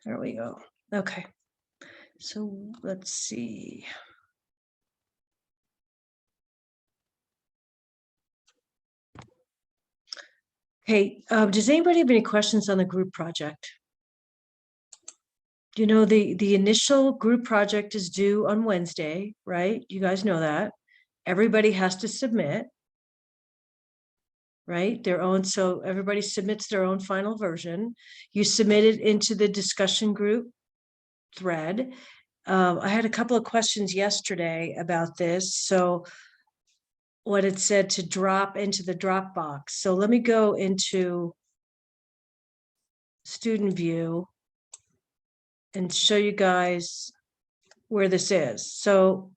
There we go. Okay. So let's see. Hey, does anybody have any questions on the group project? You know, the initial group project is due on Wednesday, right? You guys know that. Everybody has to submit, right? Their own, so everybody submits their own final version. You submit it into the discussion group thread. I had a couple of questions yesterday about this. So what it said to drop into the Dropbox. So let me go into student view and show you guys where this is. So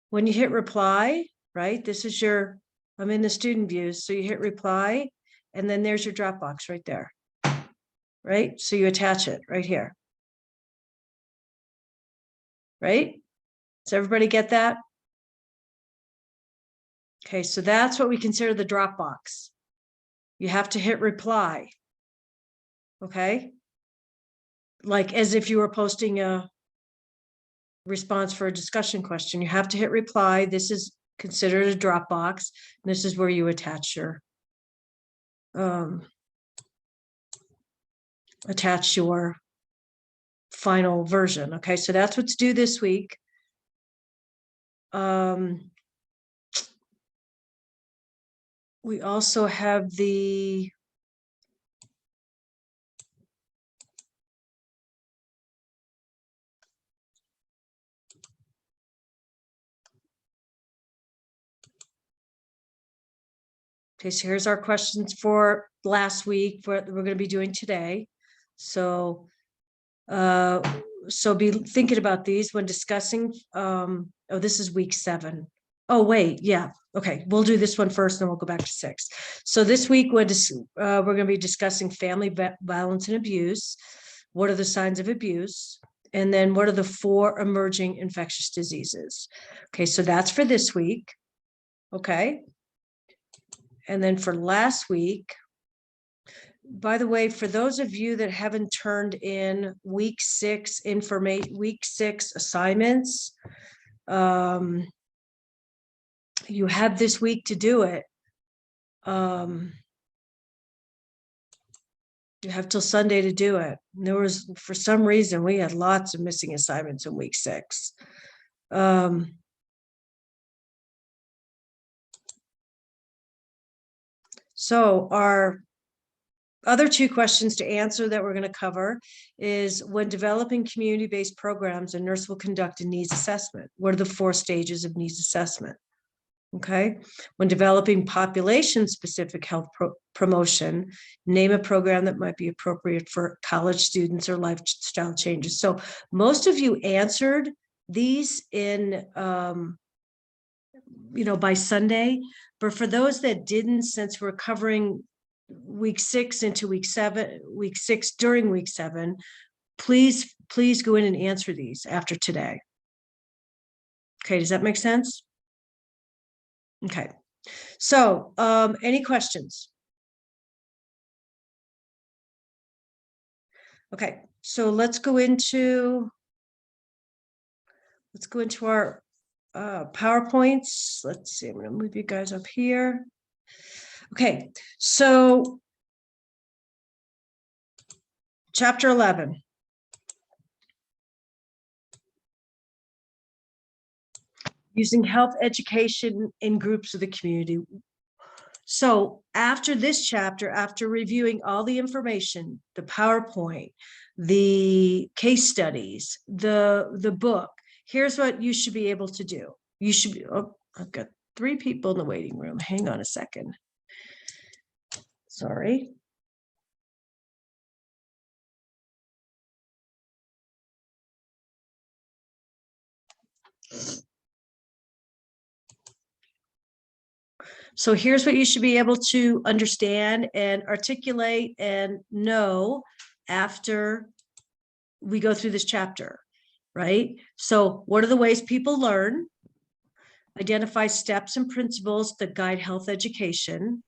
when you hit reply, right, this is your, I'm in the student views. So you hit reply and then there's your Dropbox right there, right? So you attach it right here, right? Does everybody get that? Okay, so that's what we consider the Dropbox. You have to hit reply, okay? Like as if you were posting a response for a discussion question. You have to hit reply. This is considered a Dropbox. This is where you attach your final version. Okay, so that's what's due this week. We also have the okay, so here's our questions for last week, for what we're going to be doing today. So so be thinking about these when discussing, oh, this is week 7. Oh, wait, yeah. Okay, we'll do this one first, then we'll go back to 6. So this week, we're going to be discussing family violence and abuse. What are the signs of abuse? And then what are the 4 emerging infectious diseases? Okay, so that's for this week. Okay. And then for last week, by the way, for those of you that haven't turned in week 6 assignments, you have this week to do it. You have till Sunday to do it. And there was, for some reason, we had lots of missing assignments in week 6. So our other 2 questions to answer that we're going to cover is, when developing community-based programs, a nurse will conduct a needs assessment. What are the 4 stages of needs assessment? Okay. When developing population-specific health promotion, name a program that might be appropriate for college students or lifestyle changes. So most of you answered these in, by Sunday, but for those that didn't, since we're covering week 6 into week 7, week 6 during week 7, please go in and answer these after today. Okay, does that make sense? Okay, so any questions? Okay, so let's go into our PowerPoints. Let's see, I'm going to move you guys up here. Okay, so chapter 11. Using health education in groups of the community. So after this chapter, after reviewing all the information, the PowerPoint, the case studies, the book, here's what you should be able to do. You should be, oh, I've got 3 people in the waiting room. Hang on a second. Sorry. So here's what you should be able to understand and articulate and know after we go through this chapter, right? So what are the ways people learn? Identify steps and principles that guide health education.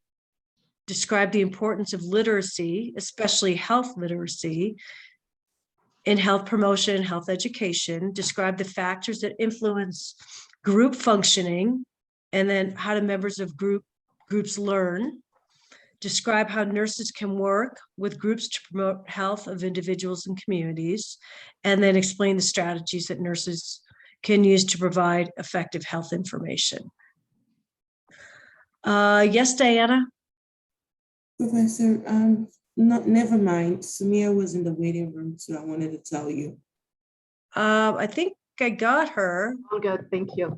Describe the importance of literacy, especially health literacy. in health promotion and health education, describe the factors that influence group functioning, and then how do members of groups learn. Describe how nurses can work with groups to promote health of individuals and communities, and then explain the strategies that nurses can use to provide effective health information. Yes, Diana? Professor, never mind. Samia was in the waiting room, so I wanted to tell you. I think I got her. All good, thank you.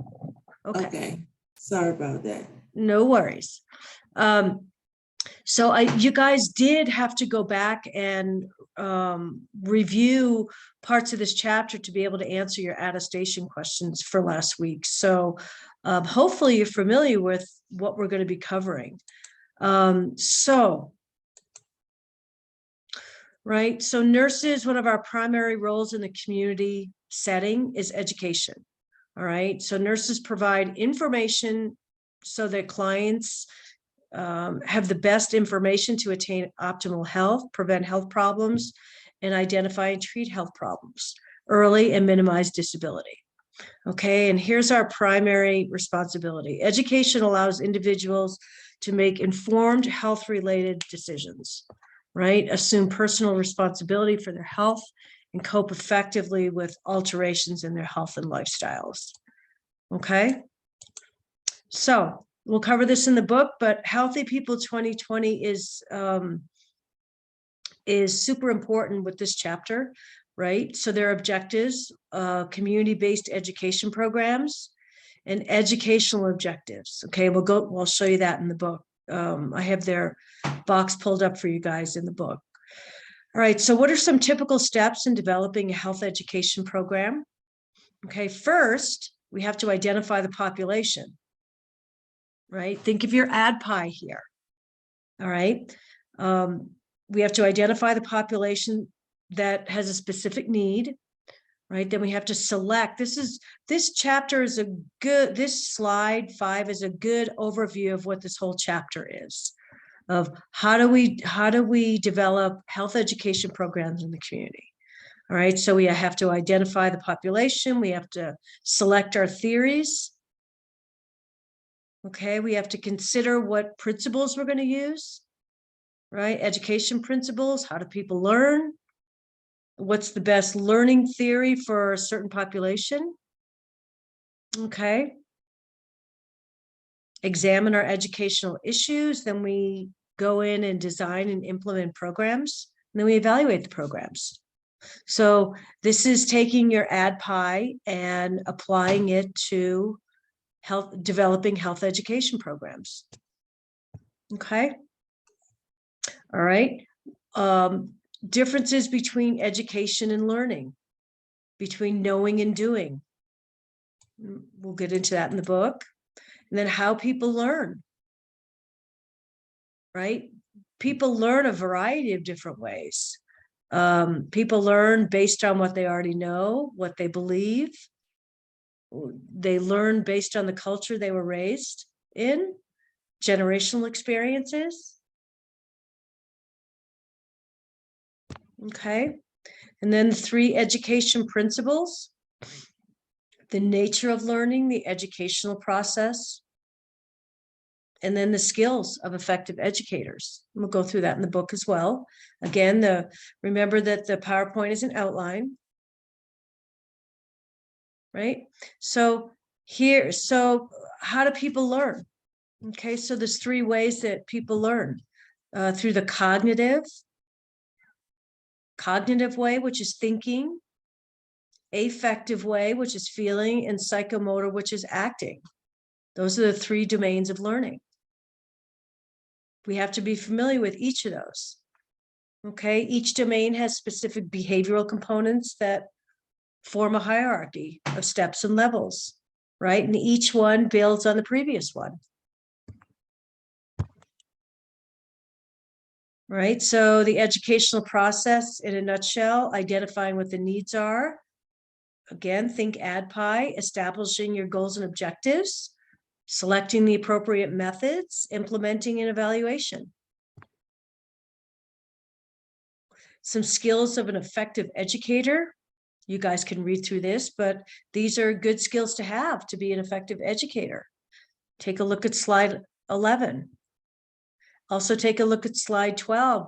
Okay. Sorry about that. No worries. So you guys did have to go back and review parts of this chapter to be able to answer your attestation questions for last week. So hopefully you're familiar with what we're going to be covering. So nurses, one of our primary roles in the community setting is education. All right. So nurses provide information so that clients have the best information to attain optimal health, prevent health problems, and identify and treat health problems early and minimize disability. Okay, and here's our primary responsibility. Education allows individuals to make informed health-related decisions, right? Assume personal responsibility for their health and cope effectively with alterations in their health and lifestyles. Okay, so we'll cover this in the book, but Healthy People 2020 is super important with this chapter, right? So their objectives, community-based education programs and educational objectives. Okay, we'll show you that in the book. I have their box pulled up for you guys in the book. All right, so what are some typical steps in developing a health education program? Okay, first, we have to identify the population. Right? Think of your ADPI here. All right. We have to identify the population that has a specific need, right? Then we have to select. This chapter is this slide 5 is a good overview of what this whole chapter is, of how do we develop health education programs in the community. All right. So we have to identify the population. We have to select our theories. Okay, we have to consider what principles we're going to use, right? Education principles, how do people learn? What's the best learning theory for a certain population? Okay. Examine our educational issues, then we go in and design and implement programs, and then we evaluate the programs. So this is taking your ADPI and applying it to developing health education programs. Okay. All right. Differences between education and learning, between knowing and doing. We'll get into that in the book. And then how people learn. Right. People learn a variety of different ways. People learn based on what they already know, what they believe. They learn based on the culture they were raised in, generational experiences. Okay. And then the 3 education principles, the nature of learning, the educational process, and then the skills of effective educators. We'll go through that in the book as well. Again, remember that the PowerPoint is an outline. Right? So how do people learn? Okay, so there's 3 ways that people learn. Through the cognitive way, which is thinking, affective way, which is feeling, and psychomotor, which is acting. Those are the 3 domains of learning. We have to be familiar with each of those. Okay, each domain has specific behavioral components that form a hierarchy of steps and levels, right? And each one builds on the previous one. Right, so the educational process in a nutshell, identifying what the needs are. Again, think ADPI, establishing your goals and objectives, selecting the appropriate methods, implementing an evaluation. some skills of an effective educator. You guys can read through this, but these are good skills to have to be an effective educator. Take a look at slide 11. Also take a look at slide 12.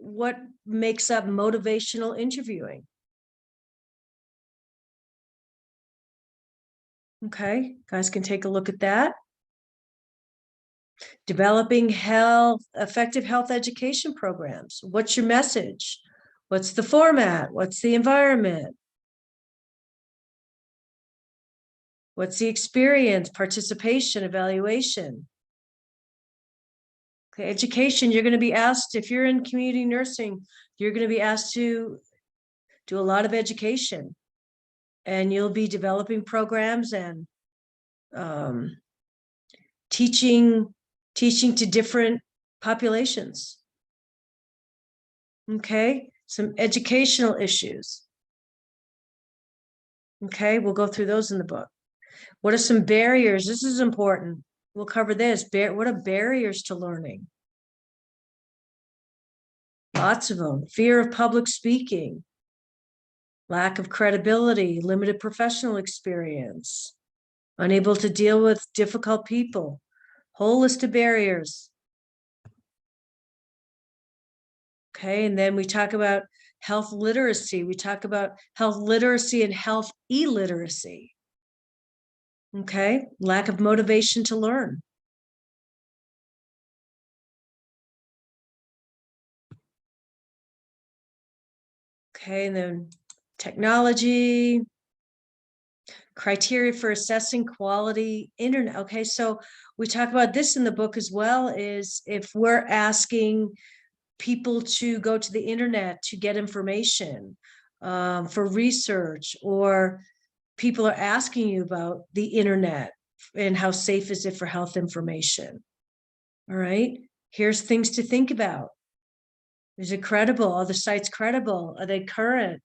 What makes up motivational interviewing? Okay, guys can take a look at that. Developing effective health education programs. What's your message? What's the format? What's the environment? What's the experience, participation, evaluation? Okay, education, you're going to be asked, if you're in community nursing, you're going to be asked to do a lot of education, and you'll be developing programs and teaching to different populations. Okay, some educational issues. Okay, we'll go through those in the book. What are some barriers? This is important. We'll cover this. What are barriers to learning? Lots of them. Fear of public speaking, lack of credibility, limited professional experience, unable to deal with difficult people, whole list of barriers. Okay, and then we talk about health literacy. We talk about health literacy and health illiteracy. Okay, lack of motivation to learn. Okay, and then technology, criteria for assessing quality internet. Okay, so we talk about this in the book as well, is if we're asking people to go to the internet to get information for research, or people are asking you about the internet and how safe is it for health information. All right, here's things to think about. Is it credible? Are the sites credible? Are they current?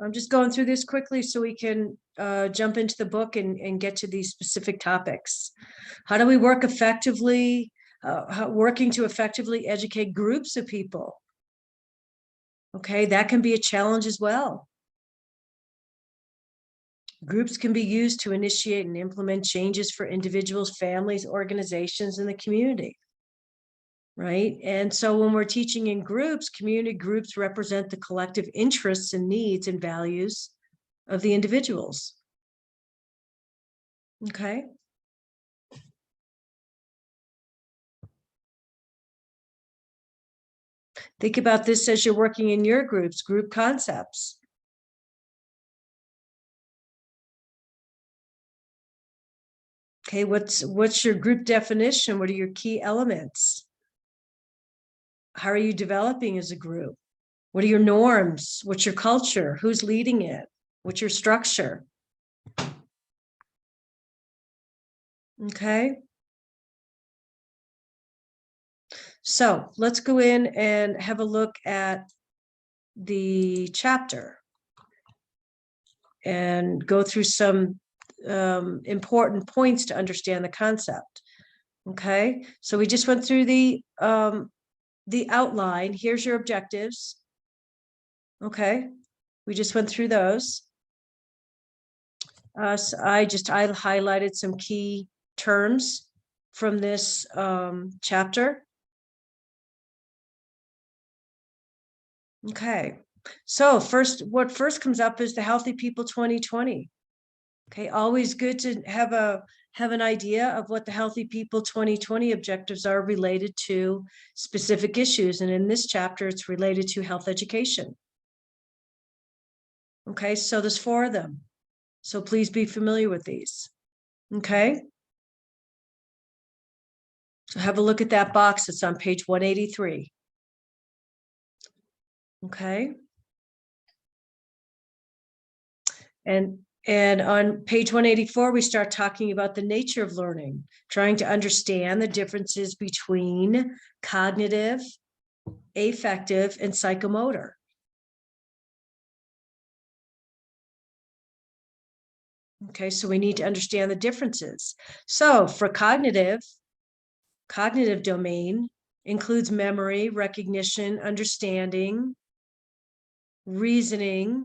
I'm just going through this quickly so we can jump into the book and get to these specific topics. How do we work effectively, working to effectively educate groups of people? Okay, that can be a challenge as well. Groups can be used to initiate and implement changes for individuals, families, organizations, and the community. Right? And so when we're teaching in groups, community groups represent the collective interests and needs and values of the individuals. Okay. Think about this as you're working in your groups, group concepts. Okay, what's your group definition? What are your key elements? How are you developing as a group? What are your norms? What's your culture? Who's leading it? What's your structure? Okay. So let's go in and have a look at the chapter and go through some important points to understand the concept. Okay, so we just went through the outline. Here's your objectives. Okay, we just went through those. So I highlighted some key terms from this chapter. Okay, so what first comes up is the Healthy People 2020. Okay, always good to have an idea of what the Healthy People 2020 objectives are related to specific issues. And in this chapter, it's related to health education. Okay, so there's 4 of them. So please be familiar with these. Okay. So have a look at that box. It's on page 183. Okay. And on page 184, we start talking about the nature of learning, trying to understand the differences between cognitive, affective, and psychomotor. Okay, so we need to understand the differences. So for cognitive domain includes memory, recognition, understanding, reasoning,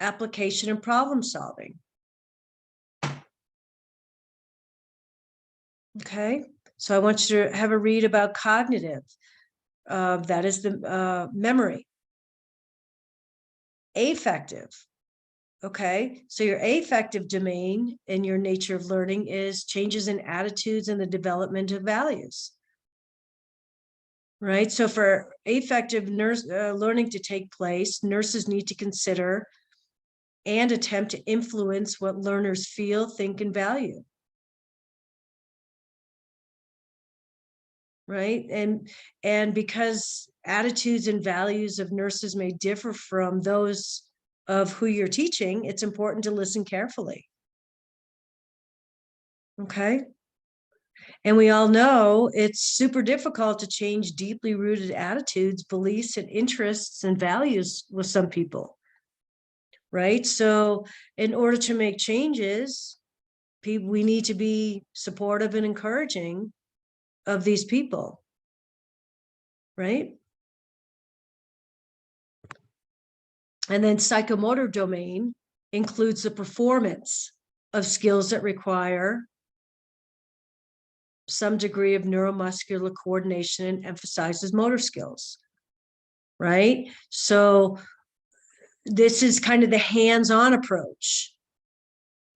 application, and problem solving. Okay, so I want you to have a read about cognitive. That is the memory. Affective. Okay, so your affective domain in your nature of learning is changes in attitudes and the development of values. Right, so for affective learning to take place, nurses need to consider and attempt to influence what learners feel, think, and value. Right, and because attitudes and values of nurses may differ from those of who you're teaching, it's important to listen carefully. Okay, and we all know it's super difficult to change deeply rooted attitudes, beliefs, and interests and values with some people. Right, so in order to make changes, we need to be supportive and encouraging of these people. Right, and then psychomotor domain includes the performance of skills that require some degree of neuromuscular coordination and emphasizes motor skills. Right, so this is kind of the hands-on approach,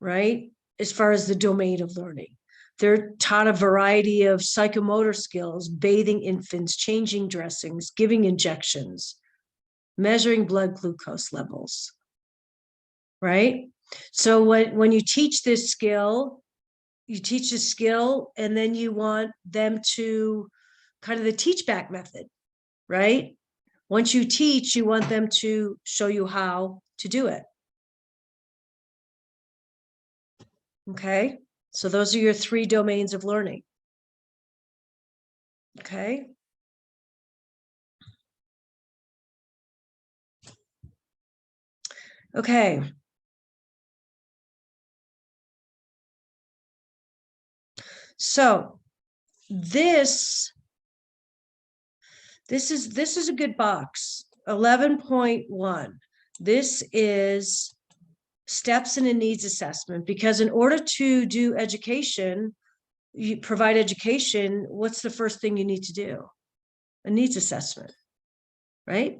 right, as far as the domain of learning. They're taught a variety of psychomotor skills: bathing infants, changing dressings, giving injections, measuring blood glucose levels. Right, so when you teach this skill, and then you want them to kind of the teach back method. Right, once you teach, you want them to show you how to do it. Okay, so those are your 3 domains of learning. Okay, okay, so this is a good box. 11.1. This is steps in a needs assessment, because in order to do education, you provide education, what's the first thing you need to do? A needs assessment, right?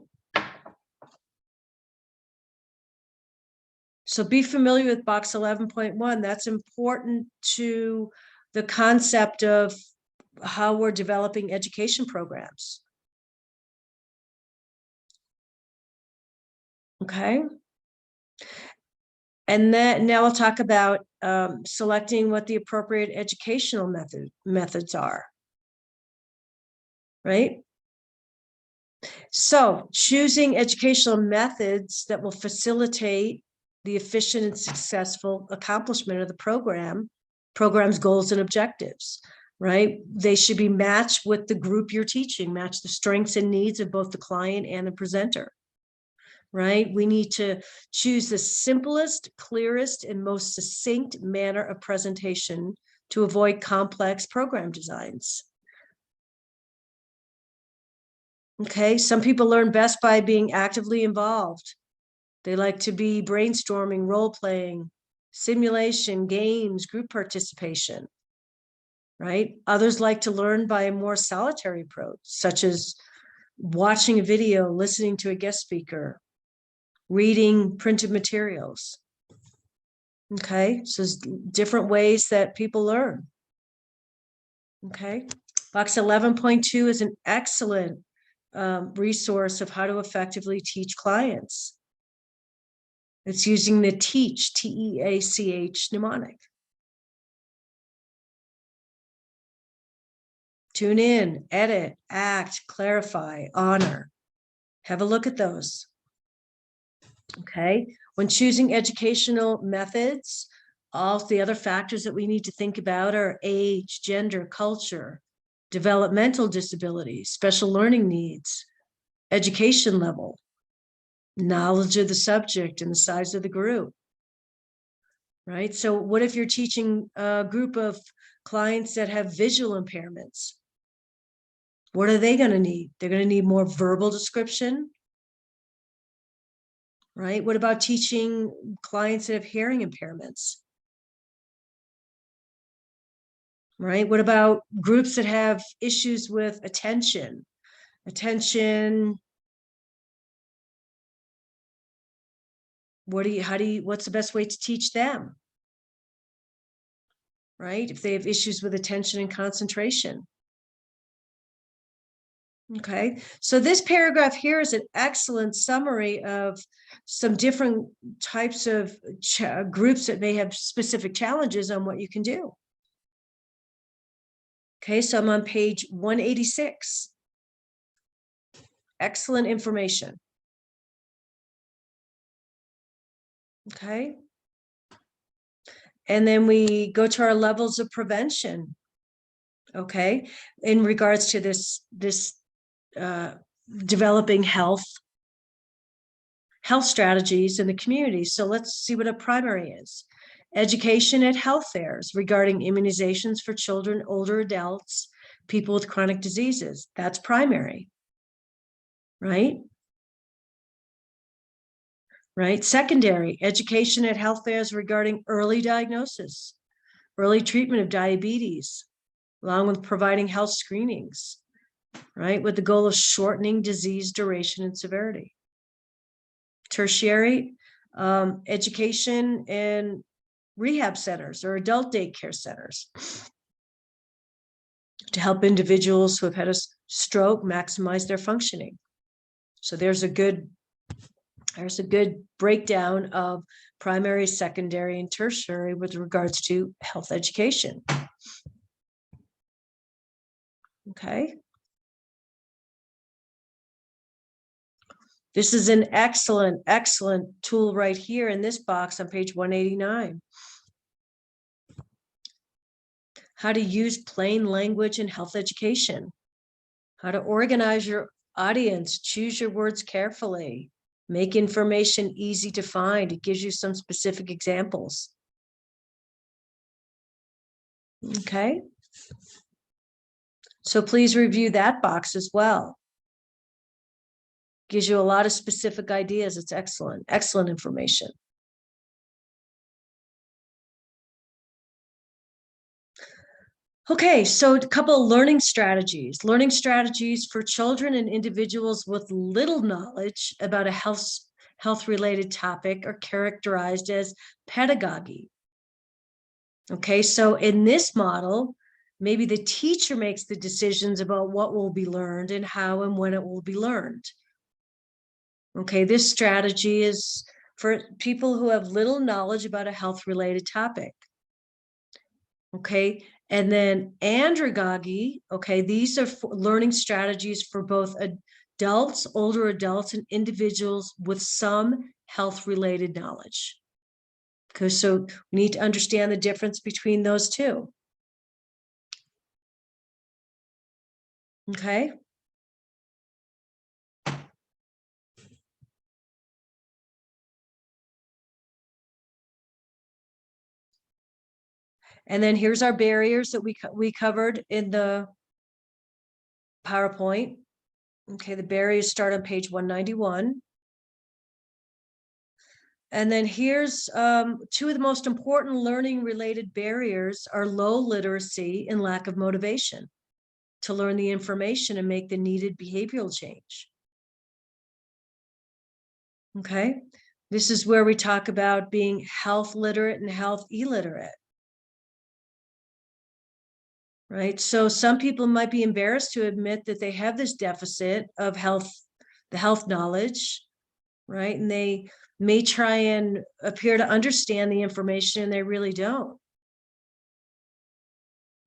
So be familiar with box 11.1. That's important to the concept of how we're developing education programs. Okay. And then now I'll talk about selecting what the appropriate educational methods are. Right. So choosing educational methods that will facilitate the efficient and successful accomplishment of the program's goals and objectives. Right, they should be matched with the group you're teaching, match the strengths and needs of both the client and the presenter. Right, we need to choose the simplest, clearest, and most succinct manner of presentation to avoid complex program designs. Okay, some people learn best by being actively involved. They like to be brainstorming, role-playing, simulation, games, group participation. Right, others like to learn by a more solitary approach, such as watching a video, listening to a guest speaker, reading printed materials. Okay, so there's different ways that people learn. Okay, box 11.2 is an excellent resource of how to effectively teach clients. It's using the teach, T-E-A-C-H mnemonic. Tune in, edit, act, clarify, honor. Have a look at those. Okay, when choosing educational methods, all the other factors that we need to think about are age, gender, culture, developmental disabilities, special learning needs, education level, knowledge of the subject and the size of the group, right? So what if you're teaching a group of clients that have visual impairments? What are they going to need? They're going to need more verbal description, right? What about teaching clients that have hearing impairments? Right? What about groups that have issues with attention? What's the best way to teach them? Right? If they have issues with attention and concentration. Okay, so this paragraph here is an excellent summary of some different types of groups that may have specific challenges on what you can do. Okay, so I'm on page 186. Excellent information. Okay. And then we go to our levels of prevention. Okay, in regards to this developing health strategies in the community. So let's see what a primary is. Education at health fairs regarding immunizations for children, older adults, people with chronic diseases. That's primary, right? Right. Secondary, education at health fairs regarding early diagnosis, early treatment of diabetes, along with providing health screenings, right? With the goal of shortening disease duration and severity. Tertiary, education in rehab centers or adult daycare centers to help individuals who have had a stroke maximize their functioning. So there's a good breakdown of primary, secondary, and tertiary with regards to health education. Okay. This is an excellent tool right here in this box on page 189. How to use plain language in health education. How to organize your audience, choose your words carefully, make information easy to find. It gives you some specific examples. Okay. So please review that box as well. Gives you a lot of specific ideas. It's excellent information. Okay, so a couple of learning strategies for children and individuals with little knowledge about a health-related topic are characterized as pedagogy. Okay, so in this model, maybe the teacher makes the decisions about what will be learned and how and when it will be learned. Okay, this strategy is for people who have little knowledge about a health-related topic. Okay, and then andragogy, okay, these are learning strategies for both adults, older adults, and individuals with some health-related knowledge. Because so we need to understand the difference between those two. Okay. And then here's our barriers that we covered in the PowerPoint. Okay, the barriers start on page 191. And then here's two of the most important learning related barriers are low literacy and lack of motivation to learn the information and make the needed behavioral change. Okay, this is where we talk about being health literate and health illiterate. Right, so some people might be embarrassed to admit that they have this deficit of the health knowledge, right? And they may try and appear to understand the information and they really don't.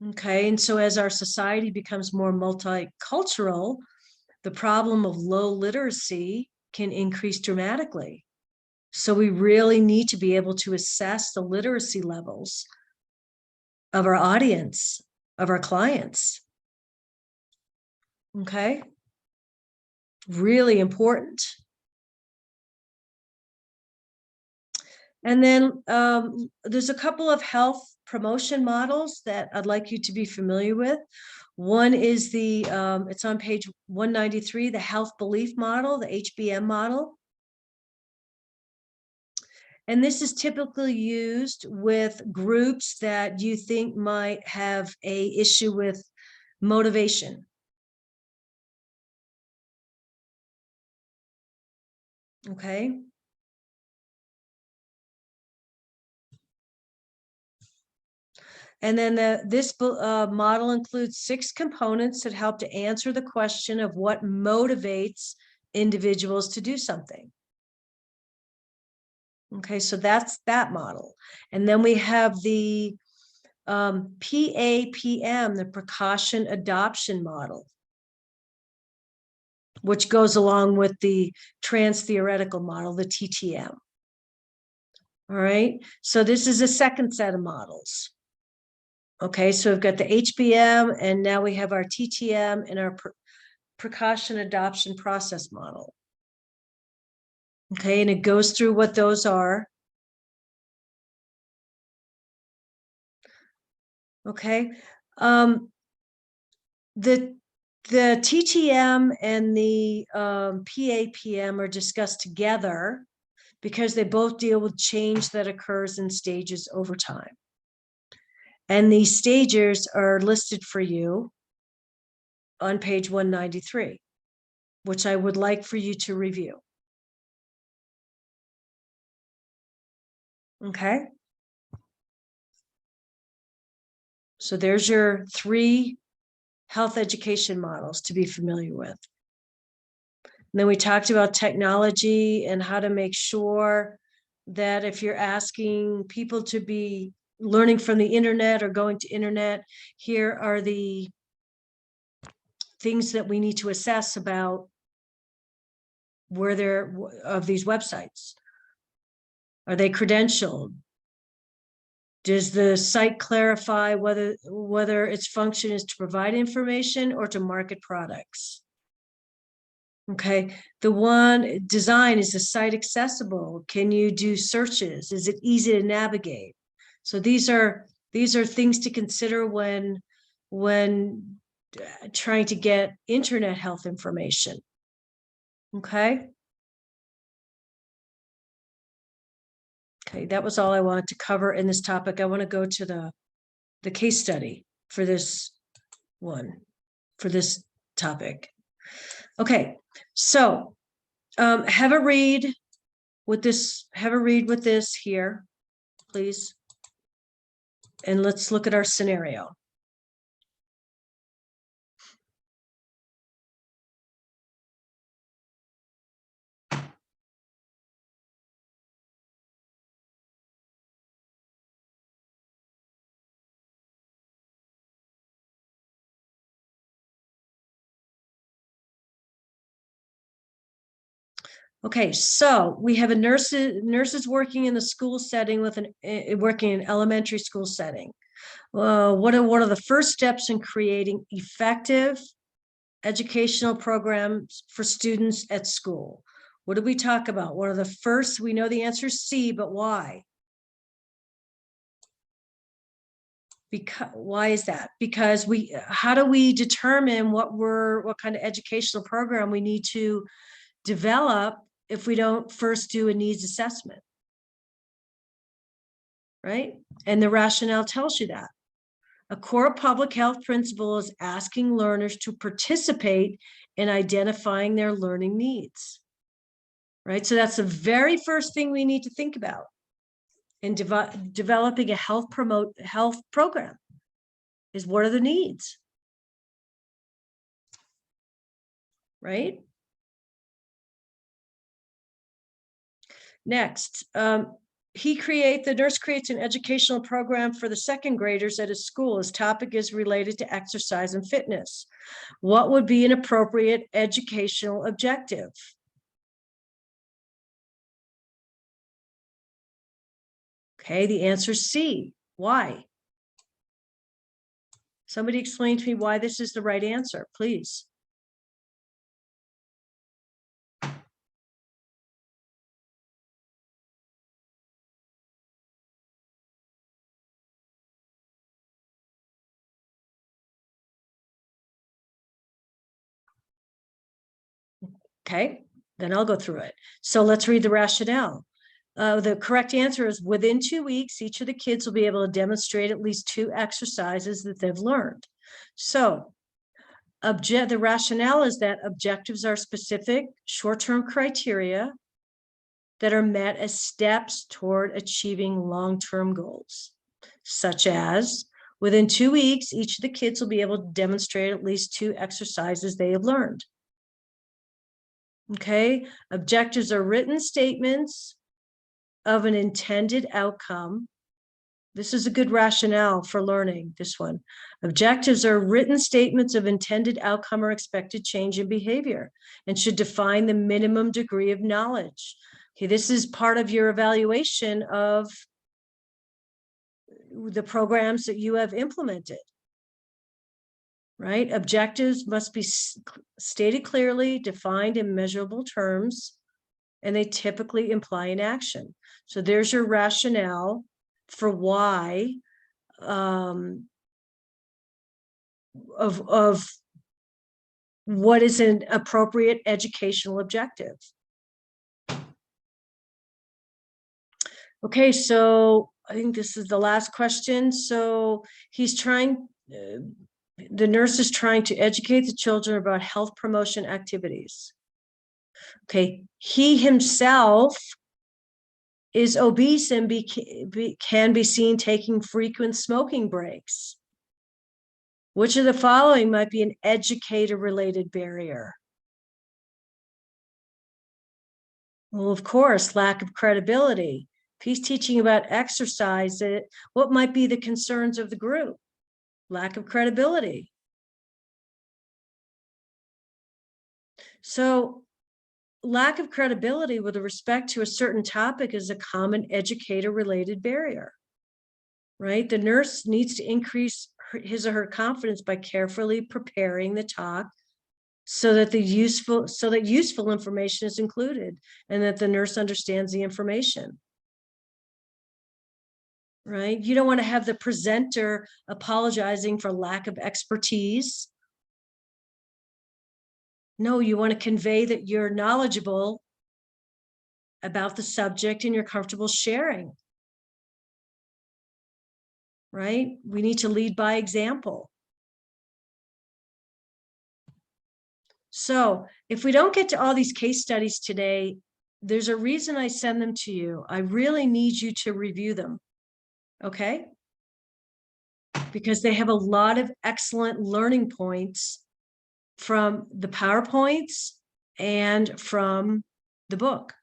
Okay, and so as our society becomes more multicultural, the problem of low literacy can increase dramatically. So we really need to be able to assess the literacy levels of our audience, of our clients. Okay, really important. And then there's a couple of health promotion models that I'd like you to be familiar with. One is it's on page 193, the health belief model, the HBM model. And this is typically used with groups that you think might have an issue with motivation. Okay. And then this model includes 6 components that help to answer the question of what motivates individuals to do something. Okay, so that's that model. And then we have the PAPM, the precaution adoption model, which goes along with the trans-theoretical model, the TTM. All right, so this is a second set of models. Okay, so we've got the HBM, and now we have our TTM and our precaution adoption process model. Okay, and it goes through what those are. Okay, the TTM and the PAPM are discussed together because they both deal with change that occurs in stages over time. And these stages are listed for you on page 193, which I would like for you to review. Okay. So there's your 3 health education models to be familiar with. And then we talked about technology and how to make sure that if you're asking people to be learning from the internet or going to internet, here are the things that we need to assess about where they're of these websites. Are they credentialed? Does the site clarify whether its function is to provide information or to market products? Okay, the one design, is the site accessible? Can you do searches? Is it easy to navigate? So these are things to consider when trying to get internet health information. Okay. Okay, that was all I wanted to cover in this topic. I want to go to the case study for this one, for this topic. Okay, so have a read with this here, please. And let's look at our scenario. Okay, so we have a nurses working in the school setting with working in elementary school setting. What are the first steps in creating effective educational programs for students at school? What did we talk about? What are the first? We know the answer is C, but why? Why is that? Because how do we determine what kind of educational program we need to develop if we don't first do a needs assessment? Right? And the rationale tells you that. A core public health principle is asking learners to participate in identifying their learning needs. Right? So that's the very first thing we need to think about in developing a health program, is what are the needs? Right? Next, the nurse creates an educational program for the second graders at his school. His topic is related to exercise and fitness. What would be an appropriate educational objective? Okay, the answer is C. Why? Somebody explain to me why this is the right answer, please. Okay, then I'll go through it. So let's read the rationale. The correct answer is within 2 weeks, each of the kids will be able to demonstrate at least 2 exercises that they've learned. So the rationale is that objectives are specific short-term criteria that are met as steps toward achieving long-term goals, such as within 2 weeks, each of the kids will be able to demonstrate at least 2 exercises they have learned. Okay, objectives are written statements of an intended outcome. This is a good rationale for learning, this one. Objectives are written statements of intended outcome or expected change in behavior and should define the minimum degree of knowledge. Okay, this is part of your evaluation of the programs that you have implemented. Right? Objectives must be stated clearly, defined in measurable terms, and they typically imply an action. So there's your rationale for why of what is an appropriate educational objective. Okay, so I think this is the last question. So he's trying, the nurse is trying to educate the children about health promotion activities. Okay, he himself is obese and can be seen taking frequent smoking breaks. Which of the following might be an educator-related barrier? Well, of course, lack of credibility. If he's teaching about exercise, what might be the concerns of the group? Lack of credibility. So lack of credibility with respect to a certain topic is a common educator-related barrier, right? The nurse needs to increase his or her confidence by carefully preparing the talk so that useful information is included and that the nurse understands the information. Right? You don't want to have the presenter apologizing for lack of expertise. No, you want to convey that you're knowledgeable about the subject and you're comfortable sharing. Right? We need to lead by example. So if we don't get to all these case studies today, there's a reason I send them to you. I really need you to review them. Okay? Because they have a lot of excellent learning points from the PowerPoints and from the book.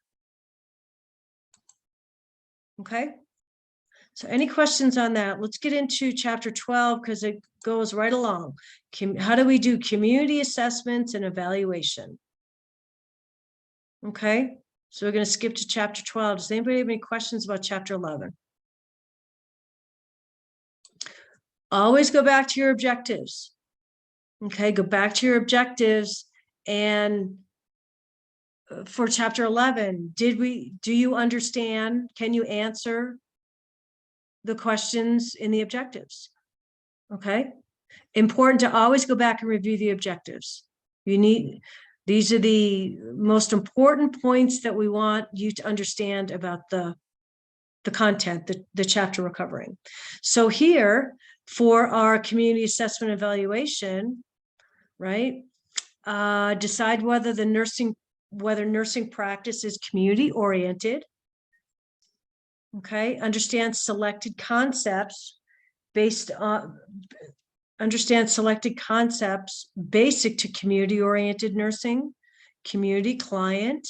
Okay? So any questions on that? Let's get into chapter 12 because it goes right along. How do we do community assessments and evaluation? Okay, so we're going to skip to chapter 12. Does anybody have any questions about chapter 11? Always go back to your objectives. Okay, go back to your objectives. And for chapter 11, do you understand? Can you answer the questions in the objectives? Okay, important to always go back and review the objectives. These are the most important points that we want you to understand about the content, the chapter we're covering. So here for our community assessment evaluation, right? Decide whether nursing practice is community oriented. Okay, understand selected concepts basic to community-oriented nursing, community client,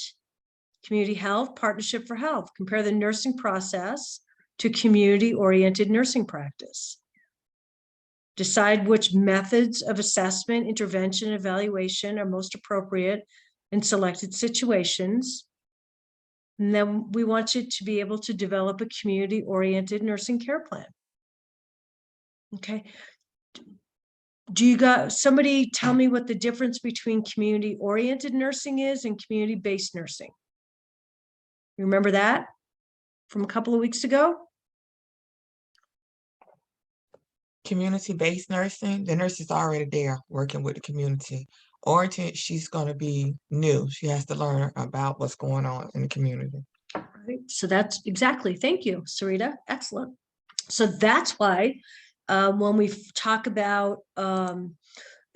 community health, partnership for health. Compare the nursing process to community-oriented nursing practice. Decide which methods of assessment, intervention, evaluation are most appropriate in selected situations. And then we want you to be able to develop a community-oriented nursing care plan. Okay. Somebody tell me what the difference between community-oriented nursing is and community-based nursing? You remember that from a couple of weeks ago? Community-based nursing, the nurse is already there working with the community. she's going to be new. She has to learn about what's going on in the community. Right. So that's exactly. Thank you, Sarita. Excellent. So that's why when we talk about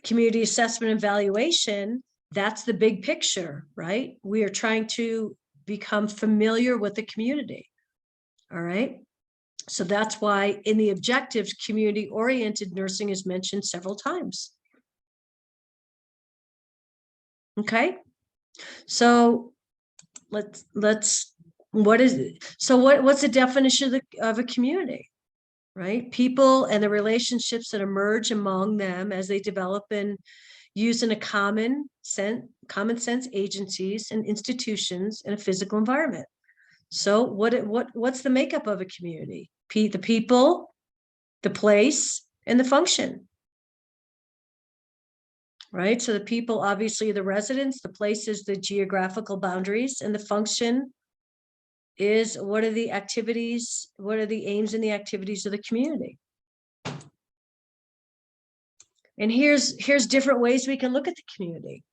community assessment and evaluation, that's the big picture, right? We are trying to become familiar with the community. All right. So that's why in the objectives, community-oriented nursing is mentioned several times. Okay. So what's the definition of a community? Right? People and the relationships that emerge among them as they develop and use in a common sense agencies and institutions in a physical environment. So what's the makeup of a community? The people, the place, and the function. Right? So the people, obviously the residents, the place is the geographical boundaries, and the function is what are the activities, what are the aims and the activities of the community. And here's different ways we can look at the community.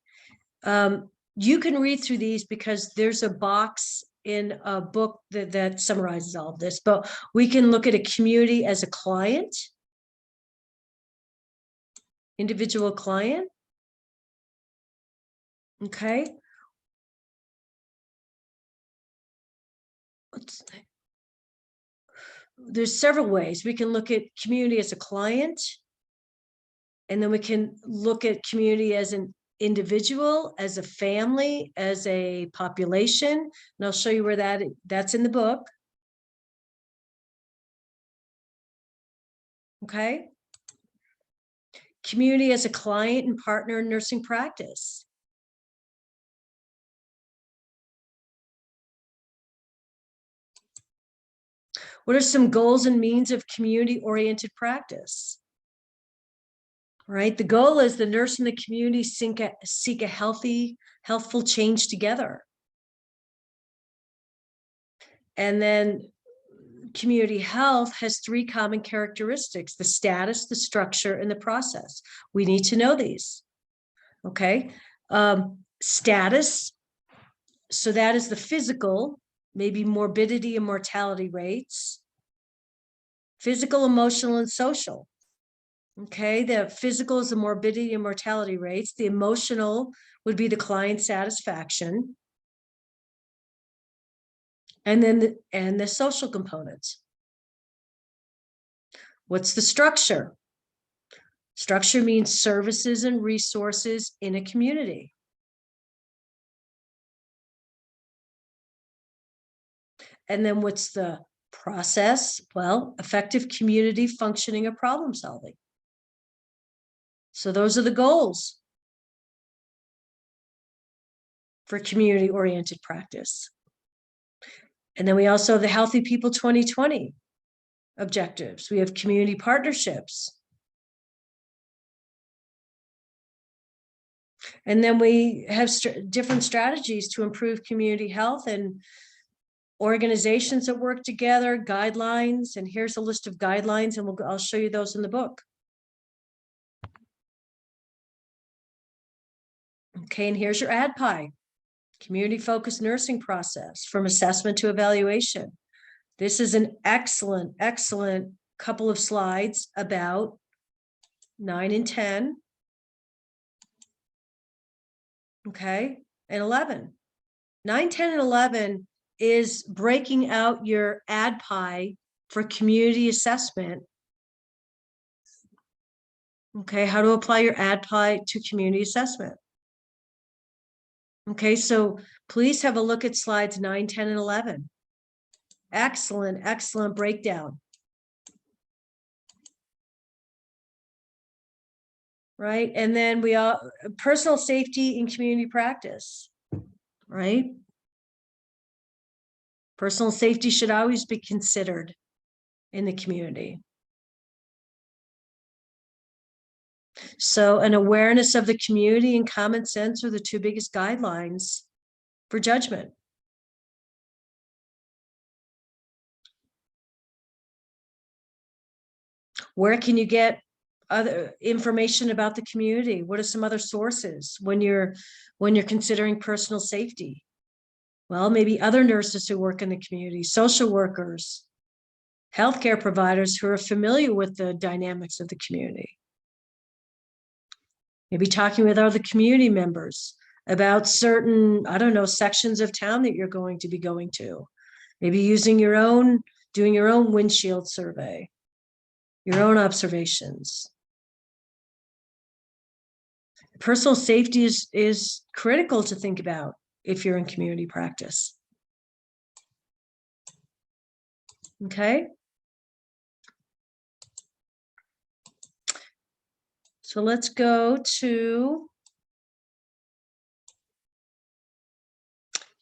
You can read through these because there's a box in a book that summarizes all of this, but we can look at a community as a client, individual client. Okay. There's several ways we can look at community as a client, and then we can look at community as an individual, as a family, as a population. And I'll show you where that's in the book. Okay. Community as a client and partner in nursing practice. What are some goals and means of community-oriented practice? Right. The goal is the nurse and the community seek a healthful change together. And then community health has three common characteristics: the status, the structure, and the process. We need to know these. Okay. Status. So that is the physical, maybe morbidity and mortality rates, physical, emotional, and social. Okay, the physical is the morbidity and mortality rates. The emotional would be the client satisfaction. And then the social components. What's the structure? Structure means services and resources in a community. And then what's the process? Well, effective community functioning or problem solving. So those are the goals for community-oriented practice. And then we also have the Healthy People 2020 objectives. We have community partnerships. And then we have different strategies to improve community health and organizations that work together, guidelines. And here's a list of guidelines, and I'll show you those in the book. Okay, and here's your ADPI, community-focused nursing process from assessment to evaluation. This is an excellent couple of slides about 9 and 10. Okay, and 11. 9, 10, and 11 is breaking out your ADPI for community assessment. Okay, how to apply your ADPI to community assessment. Okay, so please have a look at slides 9, 10, and 11. Excellent breakdown. Right, and then we all personal safety in community practice, right? Personal safety should always be considered in the community. So an awareness of the community and common sense are the two biggest guidelines for judgment. Where can you get other information about the community? What are some other sources when you're considering personal safety? Well, maybe other nurses who work in the community, social workers, healthcare providers who are familiar with the dynamics of the community. Maybe talking with other community members about certain, I don't know, sections of town that you're going to be going to. Maybe doing your own windshield survey, your own observations. Personal safety is critical to think about if you're in community practice. Okay. So let's go to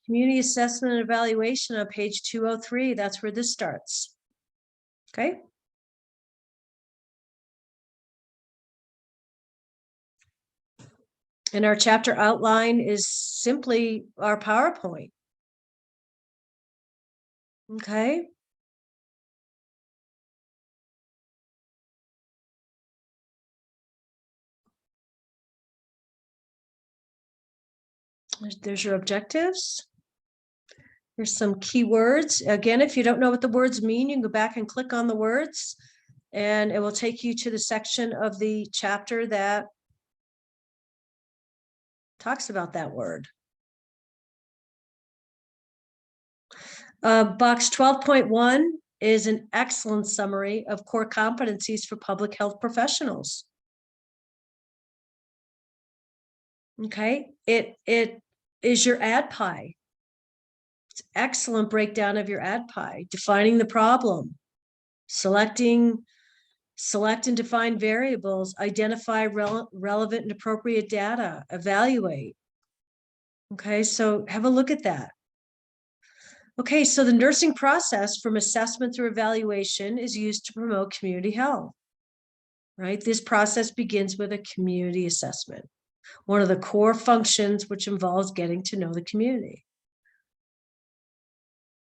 community assessment and evaluation on page 203. That's where this starts. Okay. And our chapter outline is simply our PowerPoint. Okay. There's your objectives. Here's some keywords. Again, if you don't know what the words mean, you can go back and click on the words and it will take you to the section of the chapter that talks about that word. Box 12.1 is an excellent summary of core competencies for public health professionals. Okay, it is your ADPI. It's excellent breakdown of your ADPI, defining the problem, select and define variables, identify relevant and appropriate data, evaluate. Okay, so have a look at that. Okay, so the nursing process from assessment through evaluation is used to promote community health, right? This process begins with a community assessment, one of the core functions which involves getting to know the community.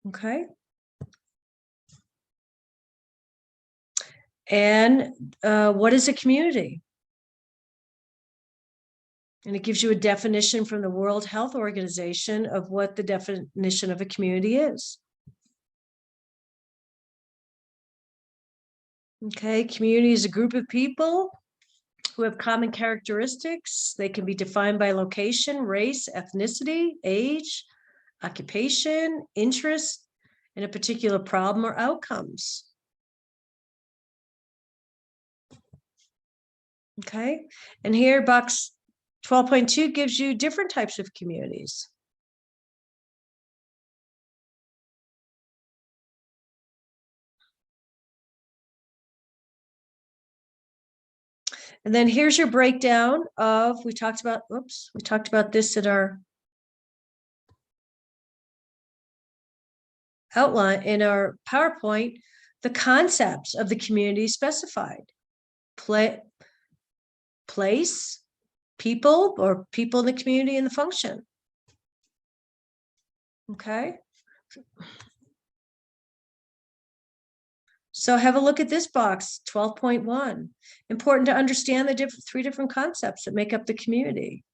Okay. And what is a community? And it gives you a definition from the World Health Organization of what the definition of a community is. Okay, community is a group of people who have common characteristics. They can be defined by location, race, ethnicity, age, occupation, interest in a particular problem or outcomes. Okay, and here box 12.2 gives you different types of communities. And then here's your breakdown of, we talked about this in our outline, in our PowerPoint, the concepts of the community specified. Place, people, or people in the community, and the function. Okay. So have a look at this box, 12.1. Important to understand the three different concepts that make up the community.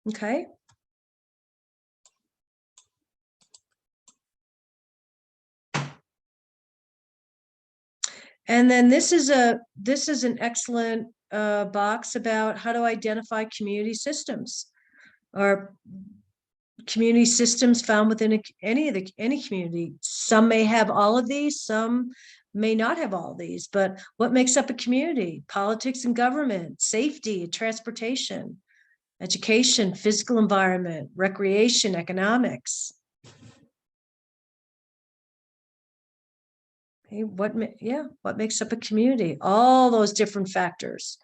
Okay. And then this is an excellent box about how to identify community systems, or community systems found within any community. Some may have all of these, some may not have all these, but what makes up a community? Politics and government, safety, transportation, education, physical environment, recreation, economics. Okay, what makes up a community? All those different factors.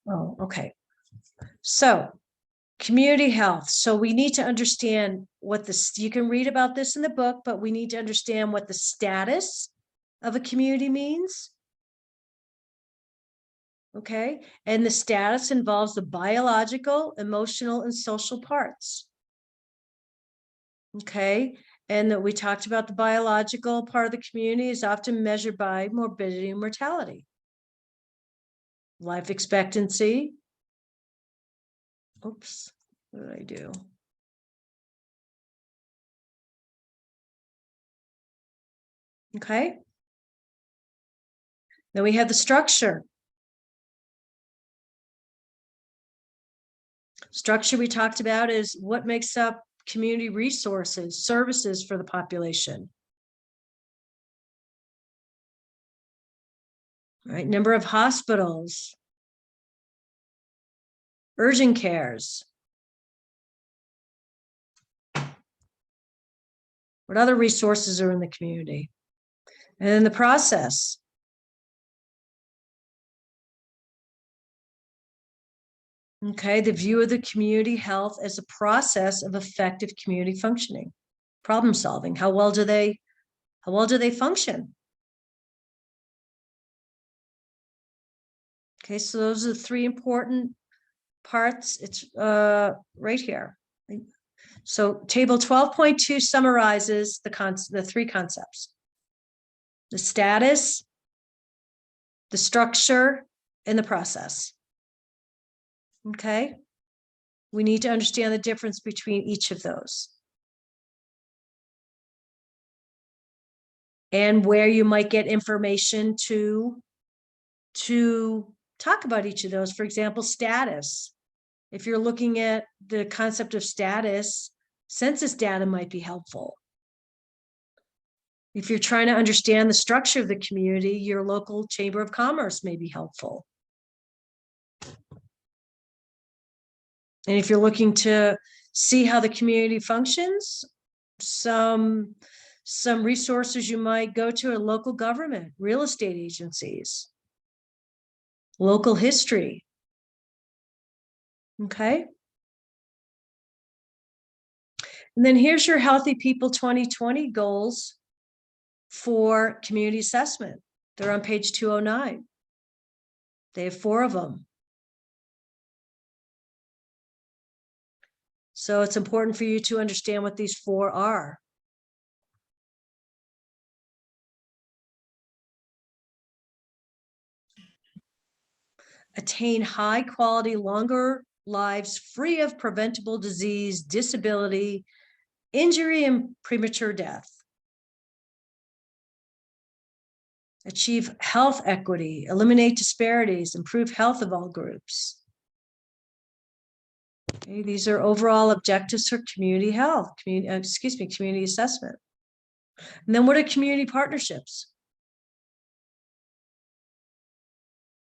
Oh, okay. So community health. So we need to understand what this, you can read about this in the book, but we need to understand what the status of a community means. Okay. And the status involves the biological, emotional, and social parts. Okay. And that we talked about the biological part of the community is often measured by morbidity and mortality. Life expectancy. Oops, what did I do? Okay. Then we have the structure. Structure we talked about is what makes up community resources, services for the population. Right, number of hospitals, urgent cares. What other resources are in the community? And then the process. Okay, the view of the community health as a process of effective community functioning, problem solving. How well do they function? Okay, so those are the three important parts. It's right here. So table 12.2 summarizes the three concepts: the status, the structure, and the process. Okay, we need to understand the difference between each of those and where you might get information to talk about each of those. For example, status. If you're looking at the concept of status, census data might be helpful. If you're trying to understand the structure of the community, your local chamber of commerce may be helpful. And if you're looking to see how the community functions, some resources you might go to are local government, real estate agencies, local history. Okay. And then here's your Healthy People 2020 goals for community assessment. They're on page 209. They have 4 of them. So it's important for you to understand what these 4 are. Attain high quality, longer lives free of preventable disease, disability, injury, and premature death. Achieve health equity, eliminate disparities, improve health of all groups. Okay, these are overall objectives for community health, community assessment. And then what are community partnerships?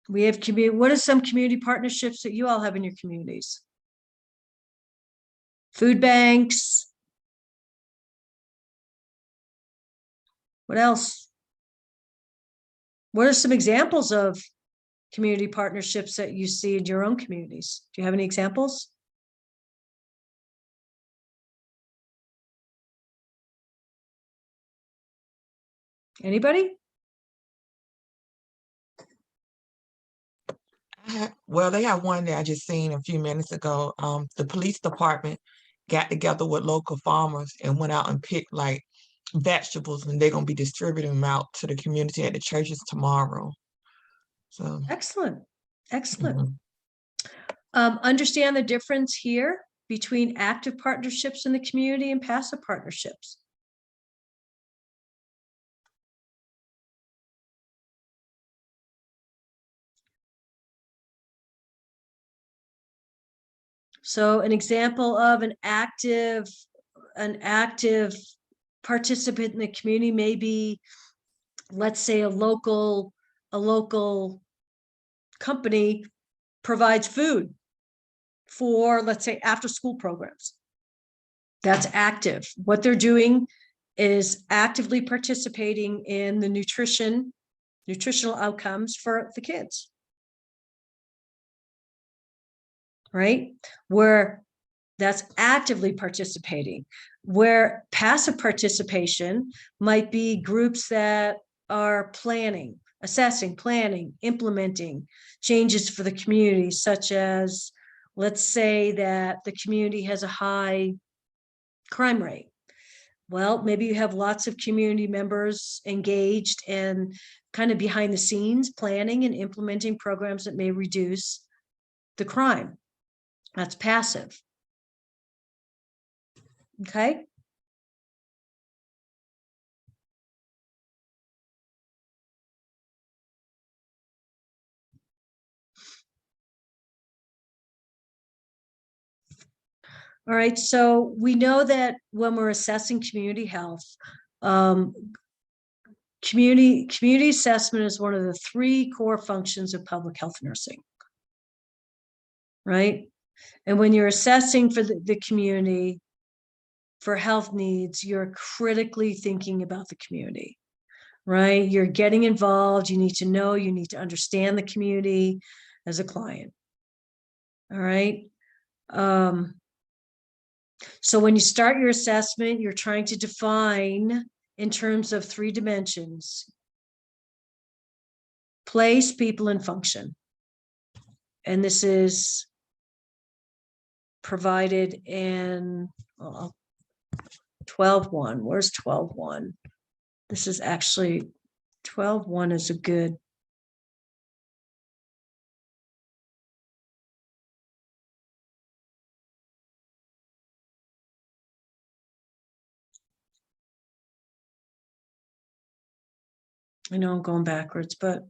We have what are some community partnerships that you all have in your communities? Food banks. What else? What are some examples of community partnerships that you see in your own communities? Do you have any examples? Anybody? Well, they have one that I just seen a few minutes ago. The police department got together with local farmers and went out and picked like vegetables, and they're gonna be distributing them out to the community at the churches tomorrow. So Excellent. Excellent. mhm. Understand the difference here between active partnerships in the community and passive partnerships. So an example of an active participant in the community may be, let's say, a local company provides food for, let's say, after school programs. That's active. What they're doing is actively participating in the nutritional outcomes for the kids. right? Where that's actively participating, where passive participation might be groups that are planning, assessing, planning, implementing changes for the community, such as, let's say that the community has a high crime rate. Well, maybe you have lots of community members engaged and kind of behind the scenes planning and implementing programs that may reduce the crime. That's passive. Okay. All right, so we know that when we're assessing community health, community assessment is one of the 3 core functions of public health nursing, right? And when you're assessing for the community for health needs, you're critically thinking about the community, right? You're getting involved. You need to know, you need to understand the community as a client. All right. So when you start your assessment, you're trying to define in terms of 3 dimensions: place, people, and function. And this is provided in 12.1. Where's 12.1? This is actually 12.1 is a good. I know I'm going backwards, but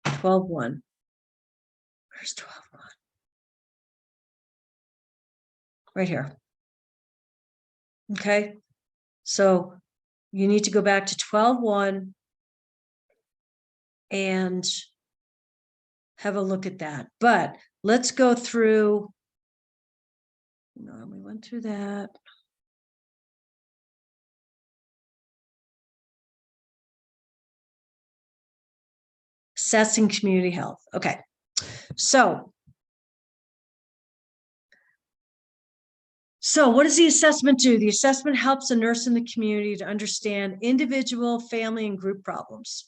12.1. Where's 12.1? Right here. Okay. So you need to go back to 12.1 and have a look at that. But let's go through. No, we went through that. Assessing community health. Okay. So what does the assessment do? The assessment helps a nurse in the community to understand individual, family, and group problems,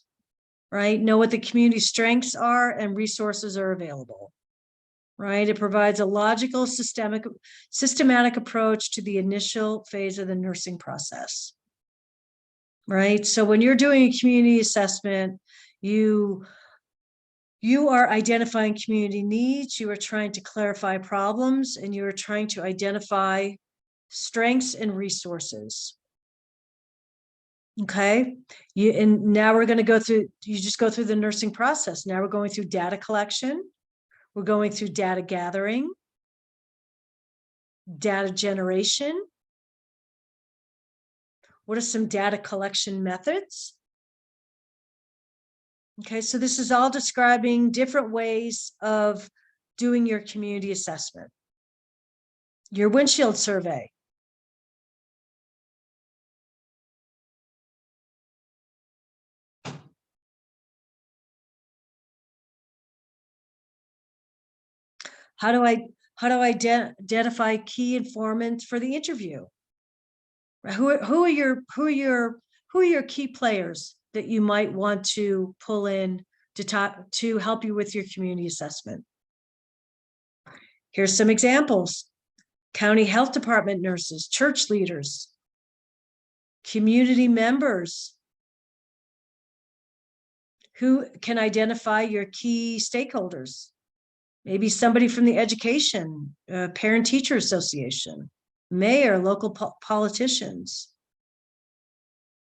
right? Know what the community strengths are and resources are available, right? It provides a logical, systematic approach to the initial phase of the nursing process, right? So when you're doing a community assessment, you are identifying community needs, you are trying to clarify problems, and you are trying to identify strengths and resources. Okay. And now we're going to go through, you just go through the nursing process. Now we're going through data collection. We're going through data gathering, data generation. What are some data collection methods? Okay, so this is all describing different ways of doing your community assessment. Your windshield survey. How do I identify key informants for the interview? Who are your key players that you might want to pull in to help you with your community assessment? Here's some examples: county health department nurses, church leaders, community members. Who can identify your key stakeholders? Maybe somebody from the education, parent-teacher association, mayor, local politicians.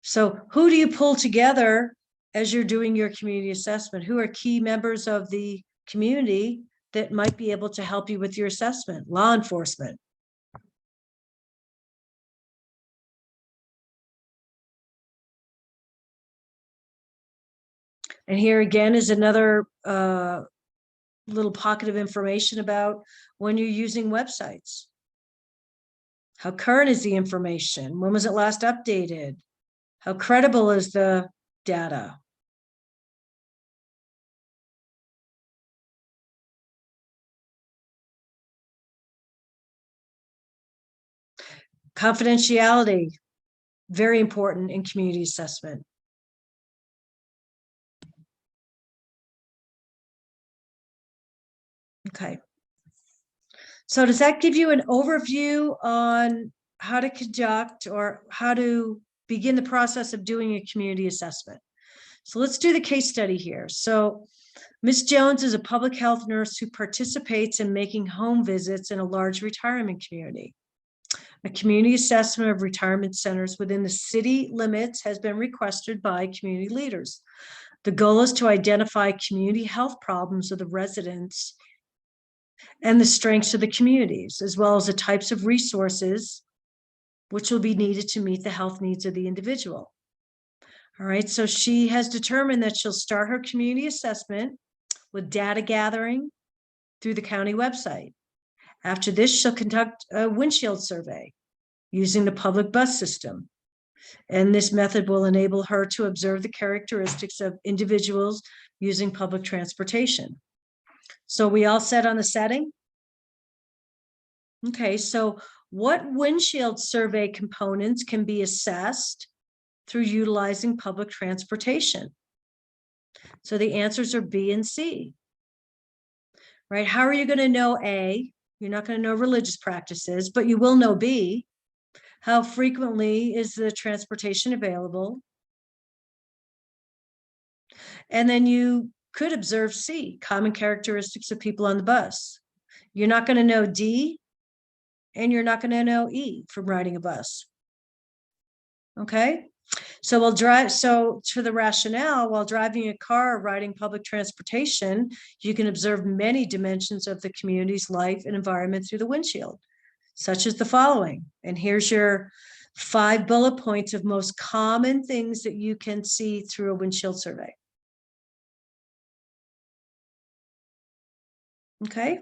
So who do you pull together as you're doing your community assessment? Who are key members of the community that might be able to help you with your assessment? Law enforcement. And here again is another little pocket of information about when you're using websites. How current is the information? When was it last updated? How credible is the data? Confidentiality, very important in community assessment. Okay. So does that give you an overview on how to conduct or how to begin the process of doing a community assessment? So let's do the case study here. So Ms. Jones is a public health nurse who participates in making home visits in a large retirement community. A community assessment of retirement centers within the city limits has been requested by community leaders. The goal is to identify community health problems of the residents and the strengths of the communities, as well as the types of resources which will be needed to meet the health needs of the individual. All right, so she has determined that she'll start her community assessment with data gathering through the county website. After this, she'll conduct a windshield survey using the public bus system. And this method will enable her to observe the characteristics of individuals using public transportation. So we all set on the setting? Okay, so what windshield survey components can be assessed through utilizing public transportation? So the answers are B and C. Right? How are you going to know A? You're not going to know religious practices, but you will know B. How frequently is the transportation available? And then you could observe C, common characteristics of people on the bus. You're not going to know D, and you're not going to know E from riding a bus. Okay? So we'll drive. So to the rationale, while driving a car or riding public transportation, you can observe many dimensions of the community's life and environment through the windshield, such as the following. And here's your 5 bullet points of most common things that you can see through a windshield survey. Okay.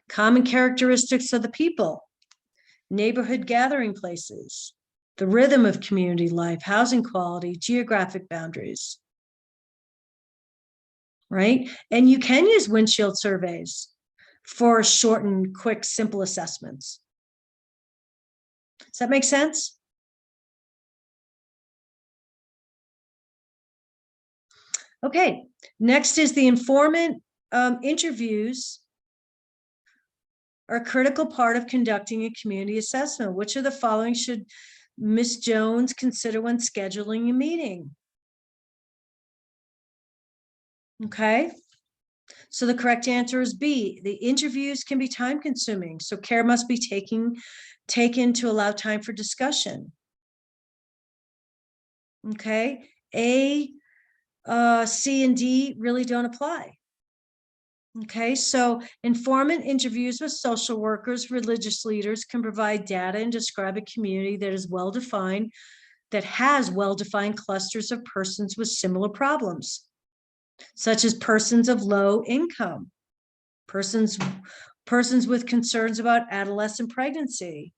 Common characteristics of the people, neighborhood gathering places, the rhythm of community life, housing quality, geographic boundaries, right? And you can use windshield surveys for shortened, quick, simple assessments. Does that make sense? Okay, next is the informant interviews are a critical part of conducting a community assessment. Which of the following should Ms. Jones consider when scheduling a meeting? Okay, so the correct answer is B. The interviews can be time consuming, so care must be taken to allow time for discussion. Okay, A, C, and D really don't apply. Okay, so informant interviews with social workers, religious leaders can provide data and describe a community that is well-defined, that has well-defined clusters of persons with similar problems, such as persons of low income, persons with concerns about adolescent pregnancy.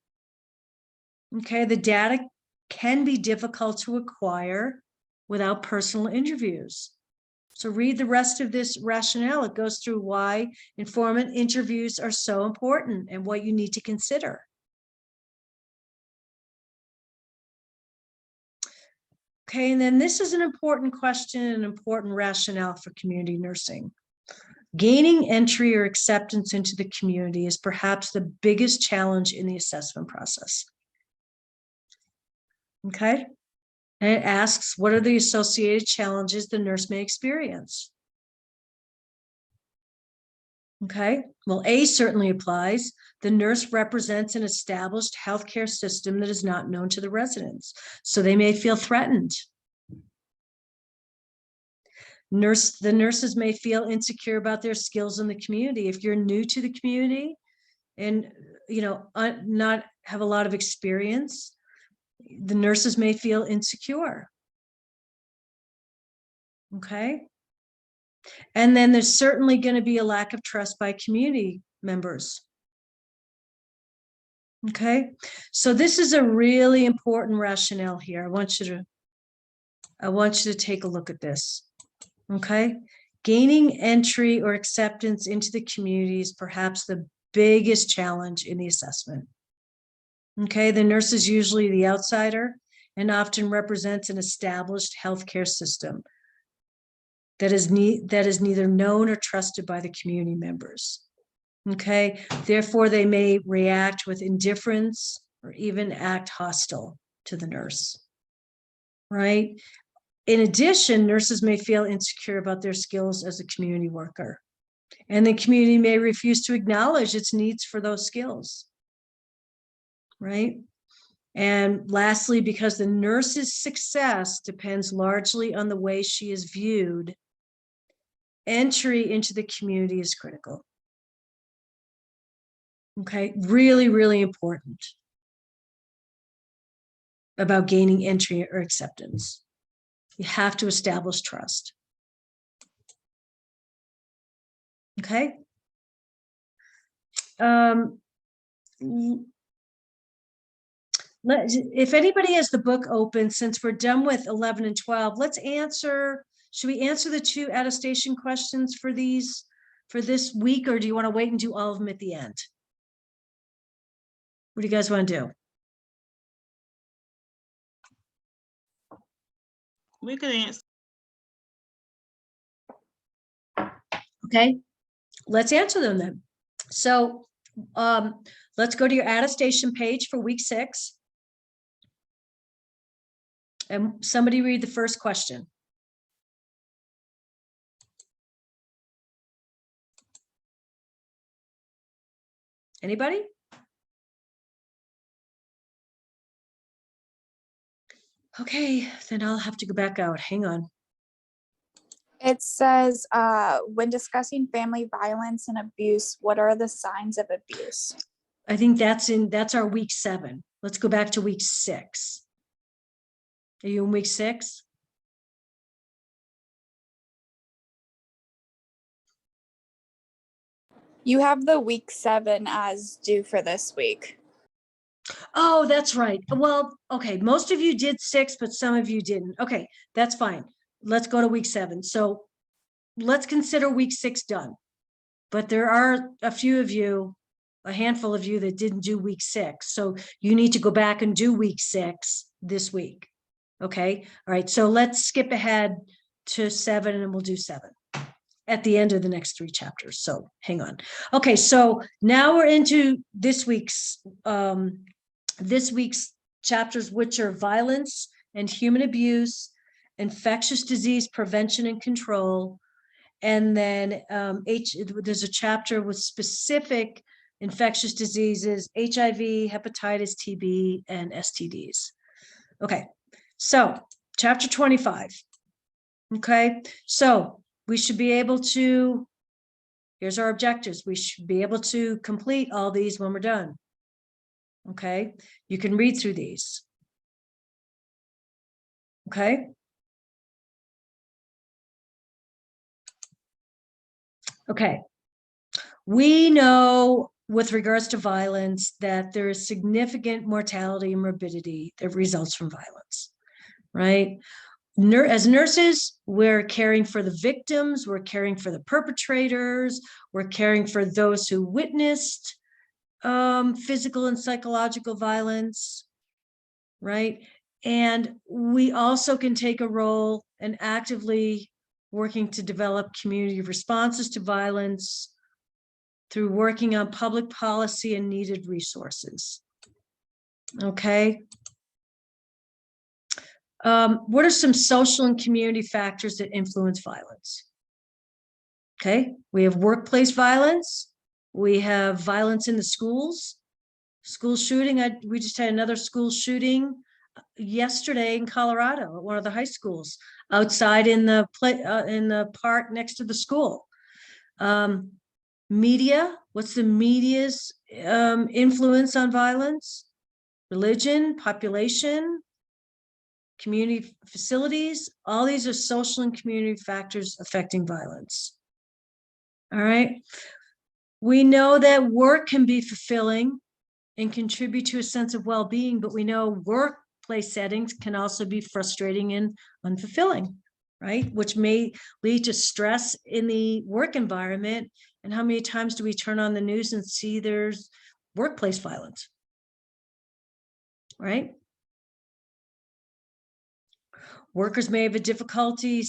Okay, the data can be difficult to acquire without personal interviews. So read the rest of this rationale. It goes through why informant interviews are so important and what you need to consider. Okay, and then this is an important question, an important rationale for community nursing. Gaining entry or acceptance into the community is perhaps the biggest challenge in the assessment process. Okay, and it asks, what are the associated challenges the nurse may experience? Okay, well, A certainly applies. The nurse represents an established healthcare system that is not known to the residents, so they may feel threatened. The nurses may feel insecure about their skills in the community. If you're new to the community and not have a lot of experience, the nurses may feel insecure. Okay. And then there's certainly going to be a lack of trust by community members. Okay, so this is a really important rationale here. I want you to take a look at this. Okay, gaining entry or acceptance into the community is perhaps the biggest challenge in the assessment. Okay, the nurse is usually the outsider and often represents an established healthcare system that is neither known or trusted by the community members. Okay, therefore they may react with indifference or even act hostile to the nurse, right? In addition, nurses may feel insecure about their skills as a community worker, and the community may refuse to acknowledge its needs for those skills, right? And lastly, because the nurse's success depends largely on the way she is viewed, entry into the community is critical. Okay, really, really important about gaining entry or acceptance. You have to establish trust. Okay. If anybody has the book open, since we're done with 11 and 12, should we answer the 2 attestation questions for this week, or do you want to wait and do all of them at the end? What do you guys want to do? We could answer. Okay, let's answer them then. So let's go to your attestation page for week 6. And somebody read the first question. Anybody? Okay, then I'll have to go back out. Hang on. It says, when discussing family violence and abuse, what are the signs of abuse? I think that's our week 7. Let's go back to week 6. Are you in week 6? You have the week 7 as due for this week. Oh, that's right. Well, okay, most of you did 6, but some of you didn't. Okay, that's fine. Let's go to week 7. So let's consider week 6 done. But there are a handful of you that didn't do week 6. So you need to go back and do week 6 this week. Okay, all right. So let's skip ahead to 7 and we'll do 7 at the end of the next 3 chapters. So hang on. Okay, so now we're into this week's chapters, which are violence and human abuse, infectious disease prevention and control, and then there's a chapter with specific infectious diseases, HIV, hepatitis, TB, and STDs. Okay, so chapter 25. Okay, so we should be able to, here's our objectives. We should be able to complete all these when we're done. Okay, you can read through these. Okay. Okay. We know with regards to violence that there is significant mortality and morbidity that results from violence, right? As nurses, we're caring for the victims, we're caring for the perpetrators, we're caring for those who witnessed physical and psychological violence, right? And we also can take a role in actively working to develop community responses to violence through working on public policy and needed resources. Okay. What are some social and community factors that influence violence? Okay, we have workplace violence. We have violence in the schools, school shooting. We just had another school shooting yesterday in Colorado at one of the high schools outside in the park next to the school. Media, what's the media's influence on violence? Religion, population, community facilities, all these are social and community factors affecting violence. All right. We know that work can be fulfilling and contribute to a sense of well-being, but we know workplace settings can also be frustrating and unfulfilling, right? Which may lead to stress in the work environment. And how many times do we turn on the news and see there's workplace violence? right? Workers may have difficulty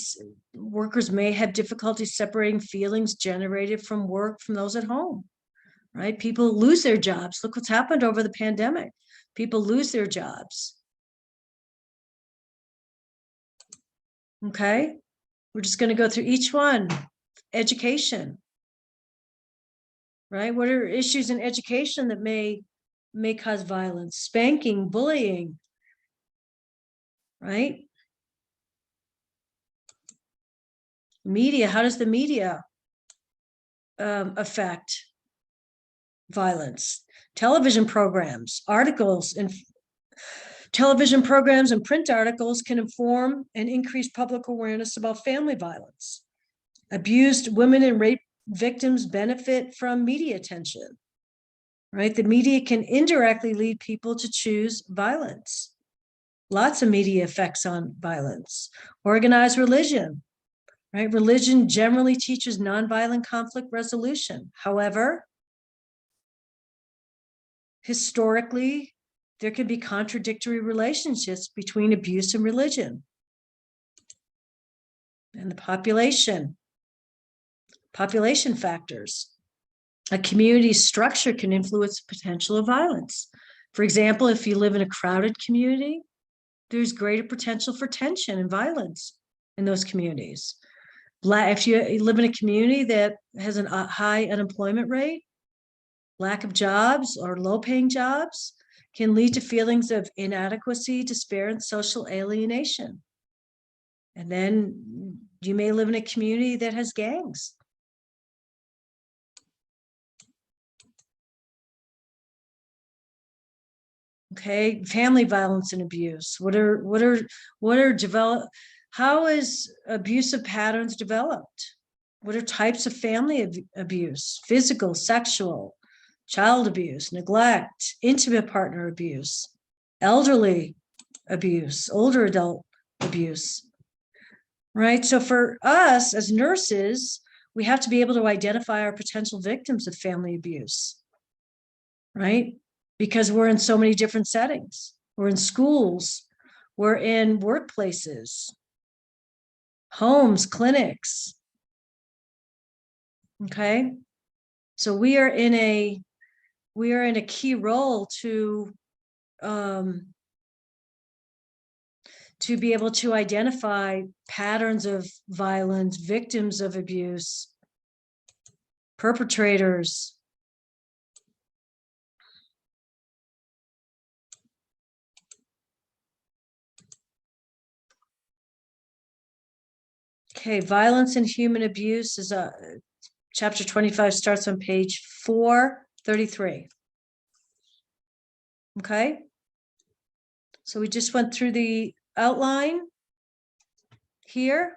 separating feelings generated from work from those at home, right? People lose their jobs. Look what's happened over the pandemic. People lose their jobs. Okay, we're just going to go through each one. Education, right? What are issues in education that may cause violence? Spanking, bullying, right? Media, how does the media affect violence? Television programs, television programs and print articles can inform and increase public awareness about family violence. Abused women and rape victims benefit from media attention, right? The media can indirectly lead people to choose violence. Lots of media effects on violence. Organized religion, right? Religion generally teaches nonviolent conflict resolution. However, historically, there can be contradictory relationships between abuse and religion. And the population factors. A community's structure can influence the potential of violence. For example, if you live in a crowded community, there's greater potential for tension and violence in those communities. If you live in a community that has a high unemployment rate, lack of jobs or low-paying jobs can lead to feelings of inadequacy, despair, and social alienation. And then you may live in a community that has gangs. Okay, family violence and abuse. How is abusive patterns developed? What are types of family abuse? Physical, sexual, child abuse, neglect, intimate partner abuse, elderly abuse, older adult abuse, right? So for us as nurses, we have to be able to identify our potential victims of family abuse, right? Because we're in so many different settings. We're in schools, we're in workplaces, homes, clinics. Okay. So we are in a key role to be able to identify patterns of violence, victims of abuse, perpetrators. Okay, violence and human abuse is chapter 25 starts on page 433. Okay, so we just went through the outline here.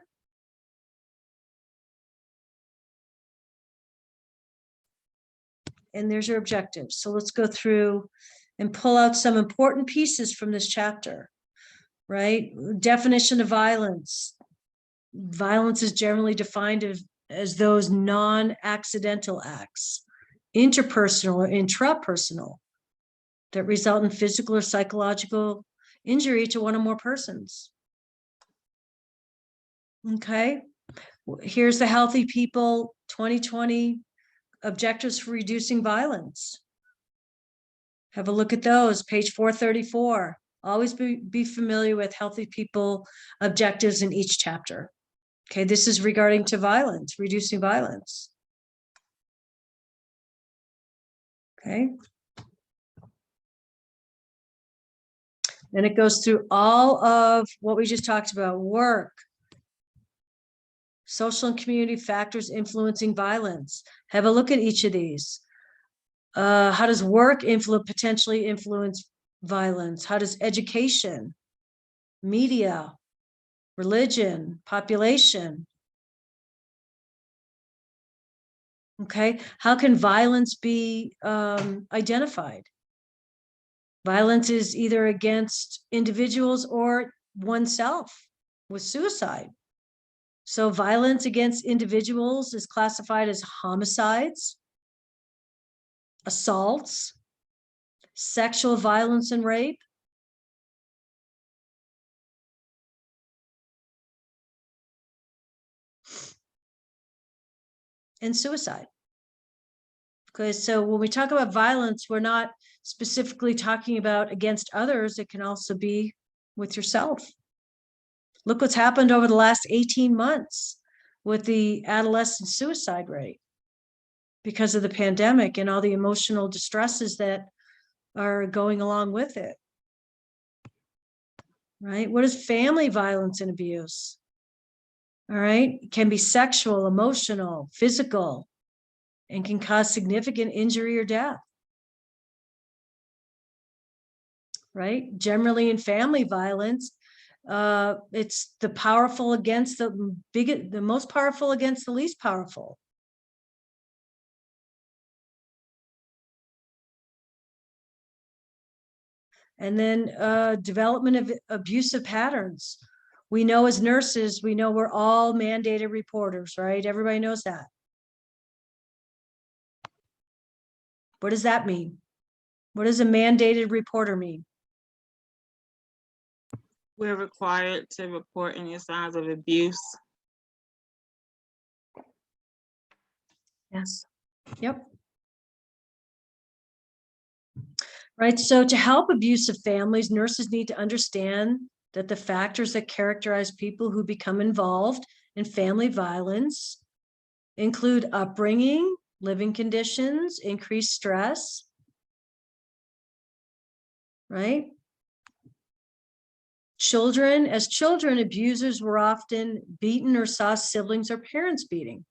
And there's your objectives. So let's go through and pull out some important pieces from this chapter, right? Definition of violence. Violence is generally defined as those non-accidental acts, interpersonal or intrapersonal, that result in physical or psychological injury to one or more persons. Okay, here's the Healthy People 2020 objectives for reducing violence. Have a look at those, page 434. Always be familiar with Healthy People objectives in each chapter. Okay, this is regarding to violence, reducing violence. Okay. Then it goes through all of what we just talked about: work, social and community factors influencing violence. Have a look at each of these. How does work potentially influence violence? How does education, media, religion, population? Okay, how can violence be identified? Violence is either against individuals or oneself with suicide. So violence against individuals is classified as homicides, assaults, sexual violence and rape, and suicide. Okay, so when we talk about violence, we're not specifically talking about against others. It can also be with yourself. Look what's happened over the last 18 months with the adolescent suicide rate because of the pandemic and all the emotional distresses that are going along with it. Right? What is family violence and abuse? All right. It can be sexual, emotional, physical, and can cause significant injury or death. Right? Generally in family violence, it's the powerful against the most powerful against the least powerful. And then development of abusive patterns. We know as nurses, we know we're all mandated reporters, right? Everybody knows that. What does that mean? What does a mandated reporter mean? We're required to report any signs of abuse. Yes. Yep. Right. So to help abusive families, nurses need to understand that the factors that characterize people who become involved in family violence include upbringing, living conditions, increased stress. Right? As children, abusers were often beaten or saw siblings or parents beating.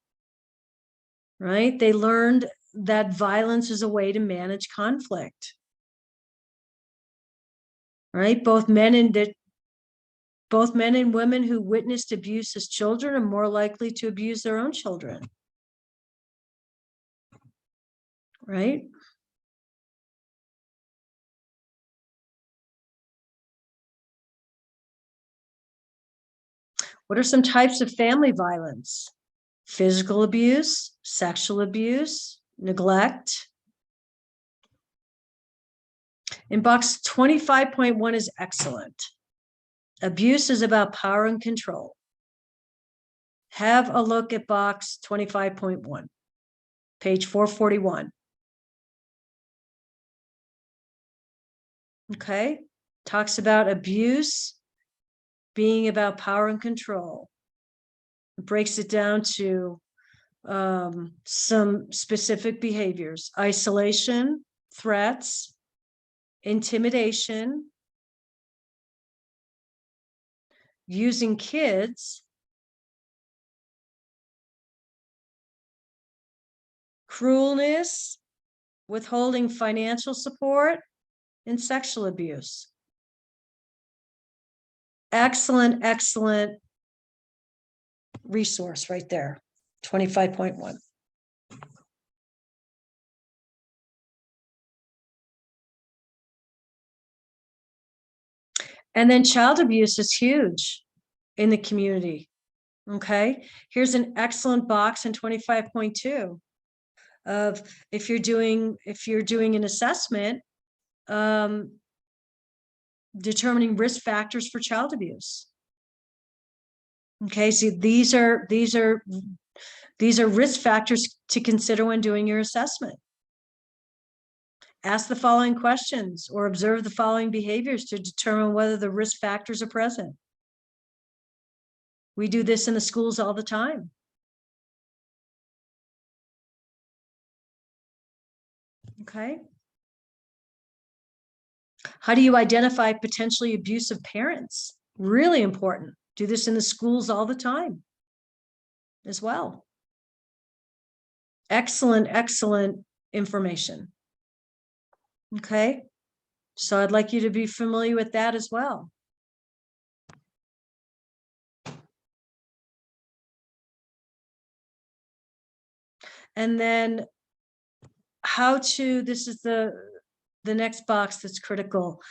Right? They learned that violence is a way to manage conflict. Right? Both men and women who witnessed abuse as children are more likely to abuse their own children. Right? What are some types of family violence? Physical abuse, sexual abuse, neglect. In box 25.1 is excellent. Abuse is about power and control. Have a look at box 25.1, page 441. Okay, talks about abuse being about power and control. It breaks it down to some specific behaviors: isolation, threats, intimidation, using kids, cruelness, withholding financial support, and sexual abuse. Excellent, excellent resource right there, 25.1. And then child abuse is huge in the community. Okay, here's an excellent box in 25.2 of if you're doing an assessment, determining risk factors for child abuse. Okay, so these are risk factors to consider when doing your assessment. Ask the following questions or observe the following behaviors to determine whether the risk factors are present. We do this in the schools all the time. Okay. How do you identify potentially abusive parents? Really important. Do this in the schools all the time as well. Excellent, excellent information. Okay. So I'd like you to be familiar with that as well. And then this is the next box that's critical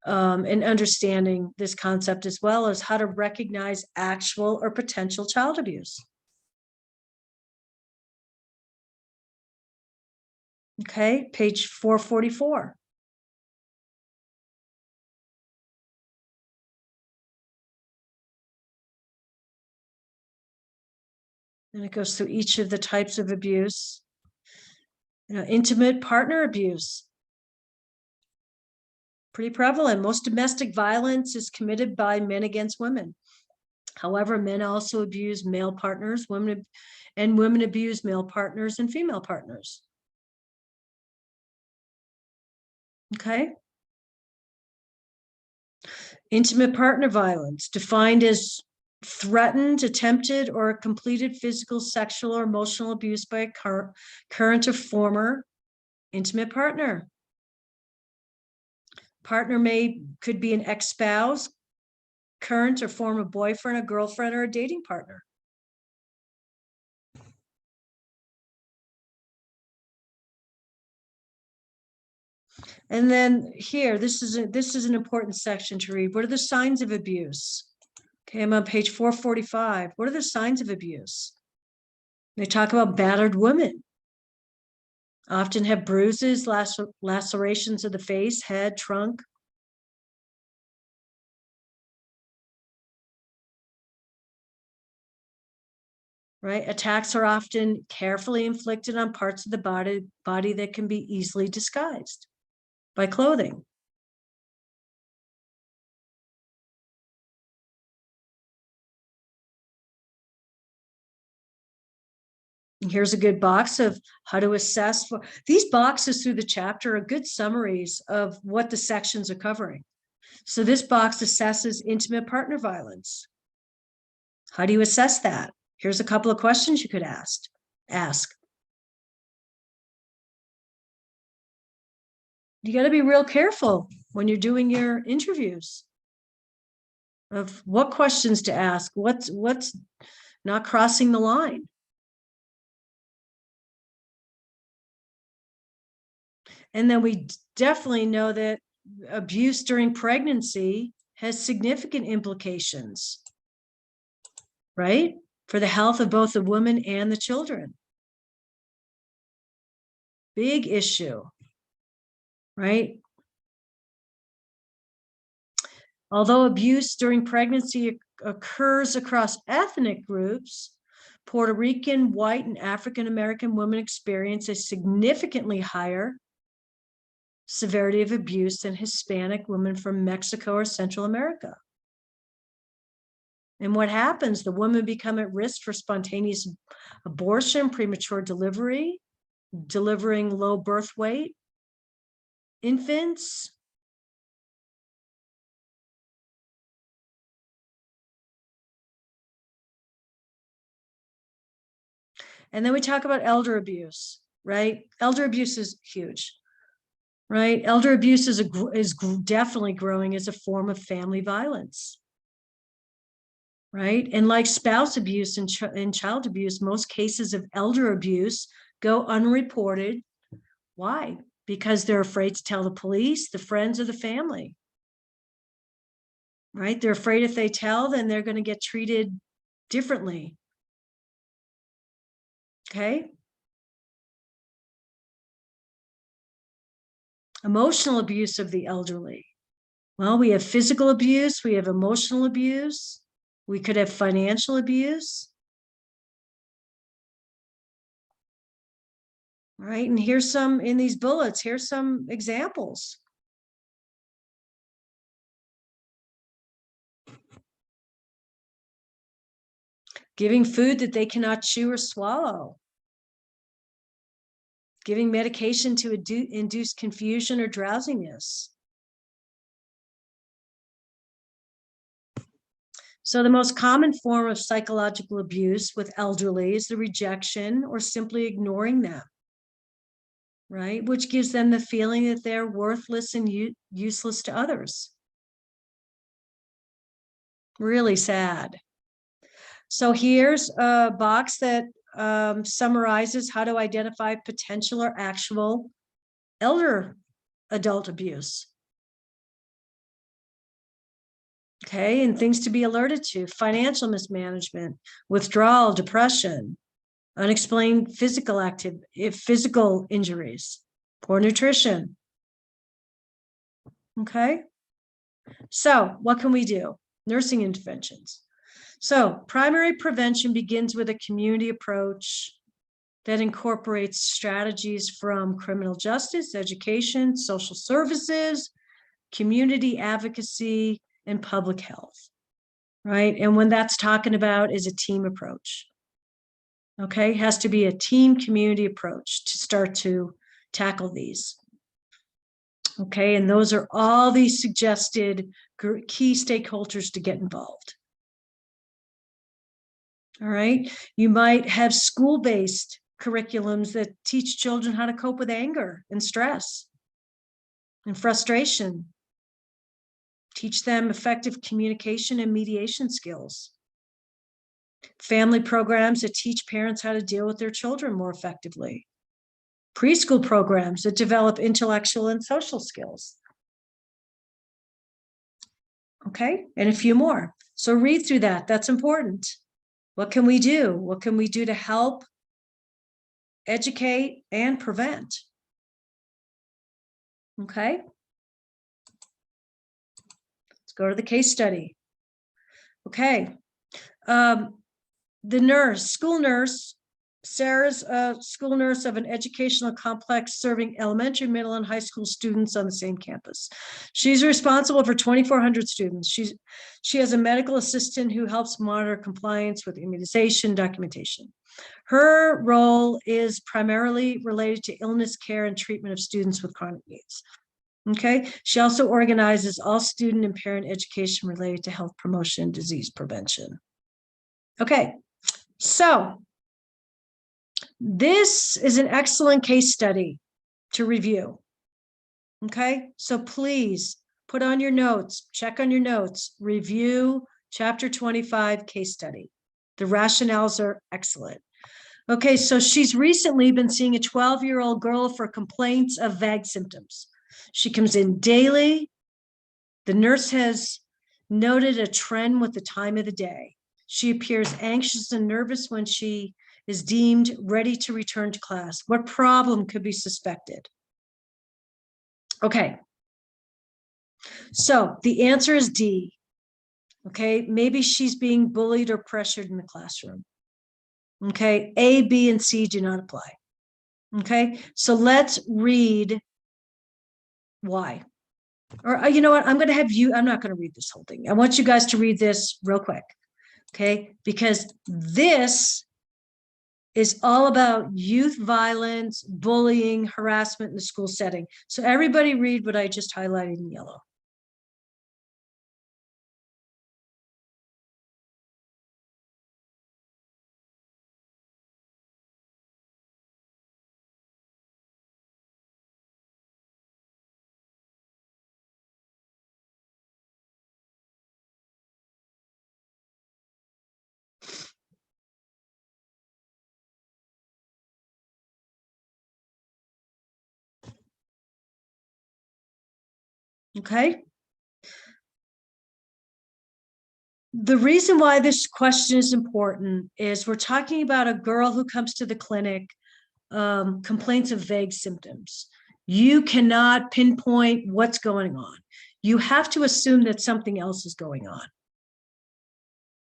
in understanding this concept, as well as how to recognize actual or potential child abuse. Okay, page 444. And it goes through each of the types of abuse. Intimate partner abuse. Pretty prevalent. Most domestic violence is committed by men against women. However, men also abuse male partners, women abuse male partners and female partners. Okay. Intimate partner violence, defined as threatened, attempted, or completed physical, sexual, or emotional abuse by a current or former intimate partner. Partner could be an ex-spouse, current or former boyfriend, a girlfriend, or a dating partner. And then here, this is an important section to read. What are the signs of abuse? Okay, I'm on page 445. What are the signs of abuse? They talk about battered women. Often have bruises, lacerations of the face, head, trunk. Right? Attacks are often carefully inflicted on parts of the body that can be easily disguised by clothing. And here's a good box of how to assess for these boxes through the chapter are good summaries of what the sections are covering. So this box assesses intimate partner violence. How do you assess that? Here's a couple of questions you could ask. You got to be real careful when you're doing your interviews of what questions to ask, what's not crossing the line. And then we definitely know that abuse during pregnancy has significant implications, right? For the health of both the woman and the children. Big issue, right? Although abuse during pregnancy occurs across ethnic groups, Puerto Rican, white, and African American women experience a significantly higher severity of abuse than Hispanic women from Mexico or Central America. And what happens? The women become at risk for spontaneous abortion, premature delivery, delivering low birth weight, infants. And then we talk about elder abuse, right? Elder abuse is huge, right? Elder abuse is definitely growing as a form of family violence, right? And like spouse abuse and child abuse, most cases of elder abuse go unreported. Why? Because they're afraid to tell the police, the friends, or the family, right? They're afraid if they tell, then they're going to get treated differently. Okay. Emotional abuse of the elderly. Well, we have physical abuse, we have emotional abuse, we could have financial abuse. Right, and here's some in these bullets, here's some examples. Giving food that they cannot chew or swallow. Giving medication to induce confusion or drowsiness. So the most common form of psychological abuse with elderly is the rejection or simply ignoring them, right? Which gives them the feeling that they're worthless and useless to others. Really sad. So here's a box that summarizes how to identify potential or actual elder adult abuse. Okay, and things to be alerted to: financial mismanagement, withdrawal, depression, unexplained physical injuries, poor nutrition. Okay, so what can we do? Nursing interventions. So primary prevention begins with a community approach that incorporates strategies from criminal justice, education, social services, community advocacy, and public health, right? And when that's talking about is a team approach. Okay, it has to be a team community approach to start to tackle these. Okay, and those are all these suggested key stakeholders to get involved. All right, you might have school-based curriculums that teach children how to cope with anger and stress and frustration. Teach them effective communication and mediation skills. Family programs that teach parents how to deal with their children more effectively. Preschool programs that develop intellectual and social skills. Okay, and a few more. So read through that. That's important. What can we do? What can we do to help educate and prevent? Okay. Let's go to the case study. Okay. The nurse, school nurse, Sarah's a school nurse of an educational complex serving elementary, middle, and high school students on the same campus. She's responsible for 2,400 students. She has a medical assistant who helps monitor compliance with immunization documentation. Her role is primarily related to illness care and treatment of students with chronic needs. Okay, she also organizes all student and parent education related to health promotion and disease prevention. Okay, so this is an excellent case study to review. Okay, so please put on your notes, check on your notes, review chapter 25 case study. The rationales are excellent. Okay, so she's recently been seeing a 12-year-old girl for complaints of vague symptoms. She comes in daily. The nurse has noted a trend with the time of the day. She appears anxious and nervous when she is deemed ready to return to class. What problem could be suspected? Okay. So the answer is D. Okay, maybe she's being bullied or pressured in the classroom. Okay, A, B, and C do not apply. Okay, so let's read why. Or you know what, I'm going to have you, I'm not going to read this whole thing. I want you guys to read this real quick. Okay, because this is all about youth violence, bullying, harassment in the school setting. So everybody read what I just highlighted in yellow. Okay. The reason why this question is important is we're talking about a girl who comes to the clinic, complaints of vague symptoms. You cannot pinpoint what's going on. You have to assume that something else is going on,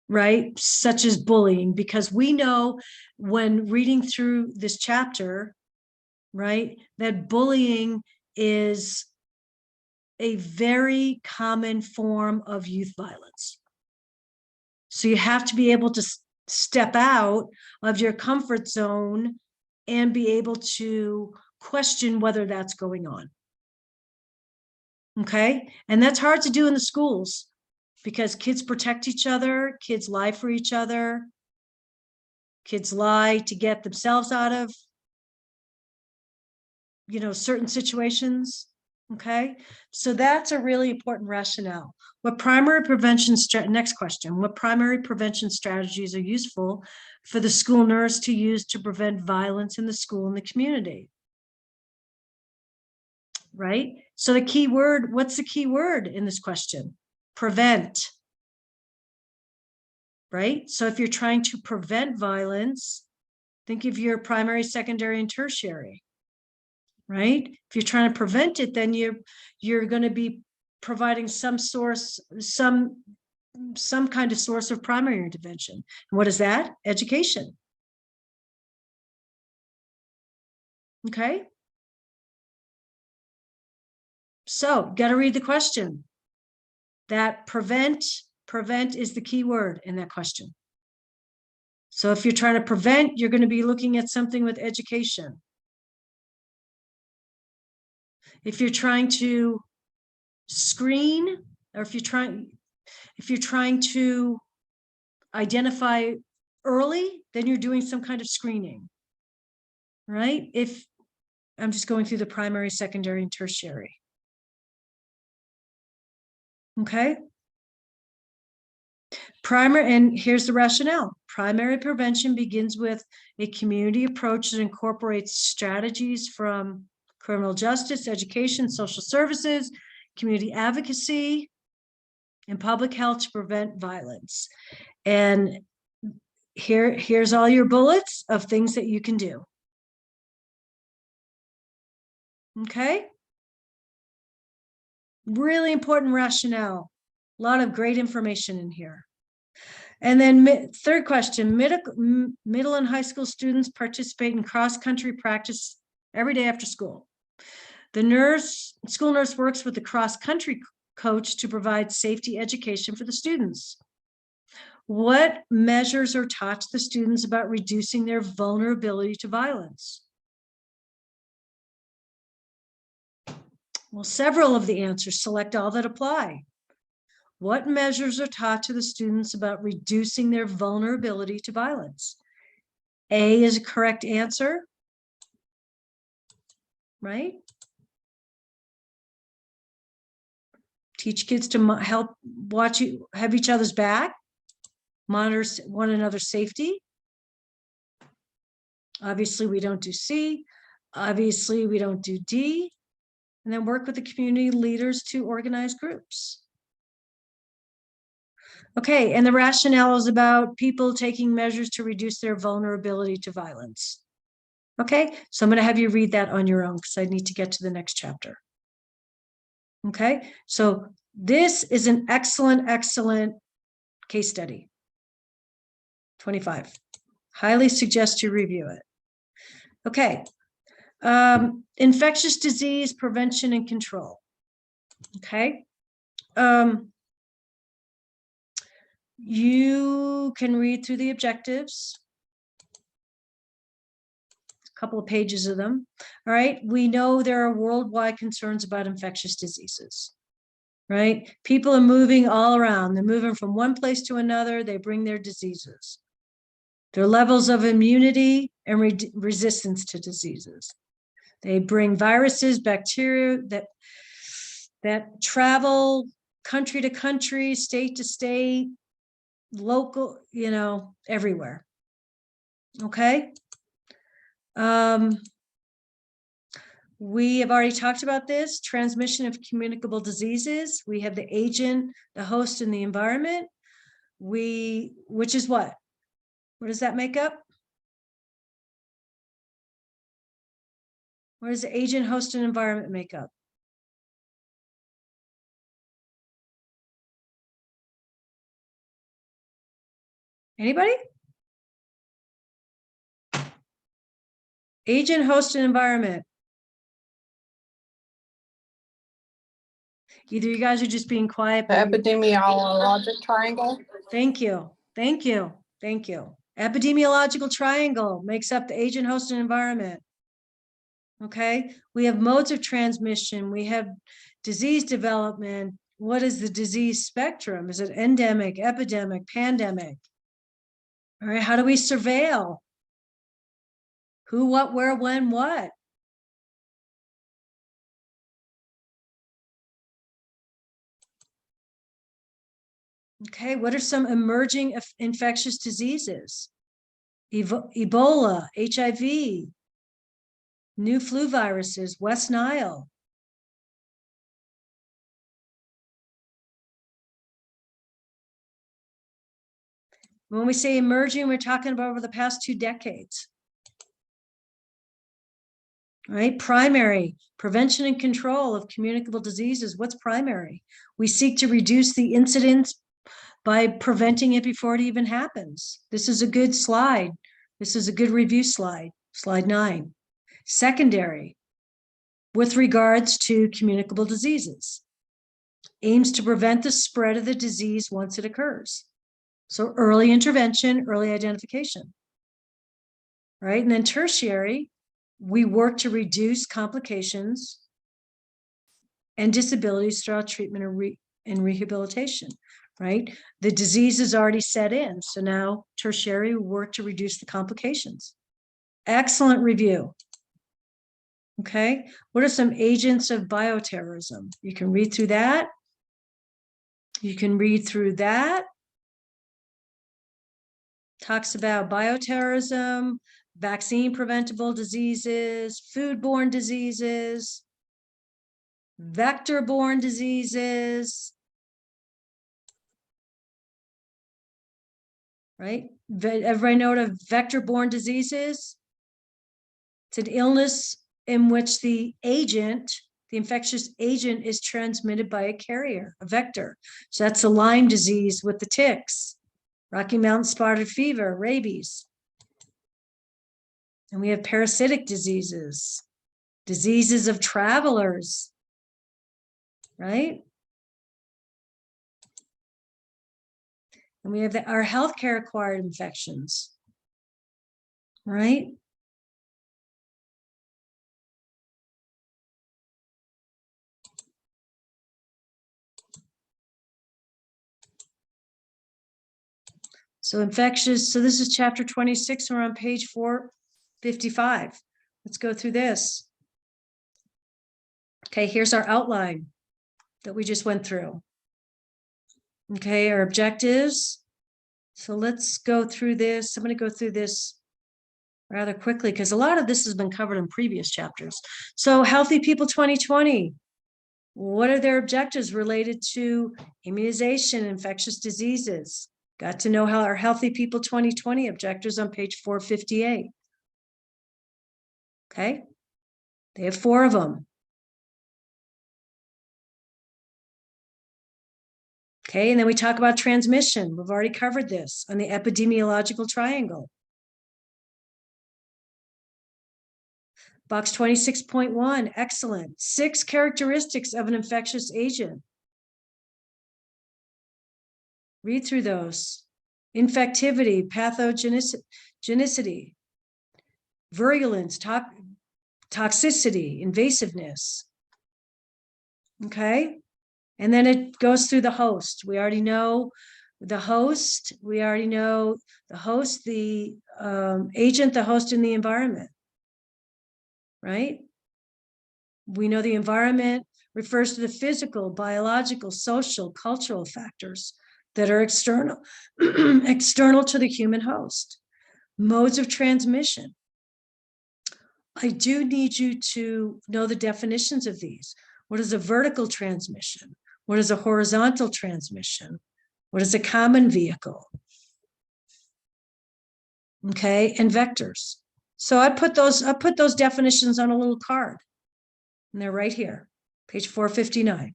right? Such as bullying, because we know when reading through this chapter, right, that bullying is a very common form of youth violence. So you have to be able to step out of your comfort zone and be able to question whether that's going on. Okay, and that's hard to do in the schools because kids protect each other, kids lie for each other, kids lie to get themselves out of, you know, certain situations. Okay, so that's a really important rationale. What primary prevention, next question, what primary prevention strategies are useful for the school nurse to use to prevent violence in the school and the community? Right? So the key word, what's the key word in this question? Prevent. Right? So if you're trying to prevent violence, think of your primary, secondary, and tertiary. Right? If you're trying to prevent it, then you're going to be providing some some kind of source of primary intervention. And what is that? Education. Okay. So got to read the question. That prevent is the key word in that question. So if you're trying to prevent, you're going to be looking at something with education. If you're trying to screen, or if you're trying to identify early, then you're doing some kind of screening, right? If I'm just going through the primary, secondary, and tertiary. Okay. And here's the rationale. Primary prevention begins with a community approach that incorporates strategies from criminal justice, education, social services, community advocacy, and public health to prevent violence. And here's all your bullets of things that you can do. Okay. Really important rationale. A lot of great information in here. And then third question, middle and high school students participate in cross-country practice every day after school. The school nurse works with the cross-country coach to provide safety education for the students. What measures are taught to the students about reducing their vulnerability to violence? Well, several of the answers. Select all that apply. What measures are taught to the students about reducing their vulnerability to violence? A is a correct answer, right? Teach kids to help have each other's back, monitor one another's safety. Obviously, we don't do C. Obviously, we don't do D. And then work with the community leaders to organize groups. Okay, and the rationale is about people taking measures to reduce their vulnerability to violence. Okay, so I'm going to have you read that on your own because I need to get to the next chapter. Okay, so this is an excellent, excellent case study. 25. Highly suggest you review it. Okay, infectious disease prevention and control. Okay. You can read through the objectives, a couple of pages of them. All right. We know there are worldwide concerns about infectious diseases, right? People are moving all around. They're moving from one place to another. They bring their diseases, their levels of immunity and resistance to diseases. They bring viruses, bacteria that travel country to country, state to state, local, everywhere. Okay. We have already talked about this, transmission of communicable diseases. We have the agent, the host, and the environment. Which is what? What does that make up? What does the agent, host, and environment make up? Anybody? Agent, host, and environment. Either you guys are just being quiet. The epidemiologic triangle. Thank you. Thank you. Thank you. Epidemiological triangle makes up the agent, host, and environment. Okay. We have modes of transmission. We have disease development. What is the disease spectrum? Is it endemic, epidemic, pandemic? All right. How do we surveil? Who, what, where, when, what? Okay, what are some emerging infectious diseases? Ebola, HIV, new flu viruses, West Nile. When we say emerging, we're talking about over the past 2 decades. Right? Primary, prevention and control of communicable diseases. What's primary? We seek to reduce the incidence by preventing it before it even happens. This is a good slide. This is a good review slide, slide 9. Secondary, with regards to communicable diseases, aims to prevent the spread of the disease once it occurs. So early intervention, early identification, right? And then tertiary, we work to reduce complications and disabilities throughout treatment and rehabilitation, right? The disease is already set in. So now tertiary, we work to reduce the complications. Excellent review. Okay, what are some agents of bioterrorism? You can read through that. You can read through that. Talks about bioterrorism, vaccine preventable diseases, foodborne diseases, vector-borne diseases, right? Everybody know what a vector-borne disease is? It's an illness in which the agent, the infectious agent, is transmitted by a carrier, a vector. So that's the Lyme disease with the ticks, Rocky Mountain spotted fever, rabies. And we have parasitic diseases, diseases of travelers, right? And we have our healthcare acquired infections, right? So infectious, so this is chapter 26, we're on page 455. Let's go through this. Okay, here's our outline that we just went through. Okay, our objectives. So let's go through this. I'm going to go through this rather quickly because a lot of this has been covered in previous chapters. So Healthy People 2020. What are their objectives related to immunization, infectious diseases? Got to know how our Healthy People 2020 objectives on page 458. Okay, they have 4 of them. Okay, and then we talk about transmission. We've already covered this on the epidemiological triangle. Box 26.1, excellent. 6 characteristics of an infectious agent. Read through those. Infectivity, pathogenicity, virulence, toxicity, invasiveness. Okay, and then it goes through the host. We already know the host. We already know the host, the agent, the host, and the environment. Right? We know the environment refers to the physical, biological, social, cultural factors that are external, external to the human host. Modes of transmission. I do need you to know the definitions of these. What is a vertical transmission? What is a horizontal transmission? What is a common vehicle? Okay, and vectors. So I put those definitions on a little card, and they're right here, page 459.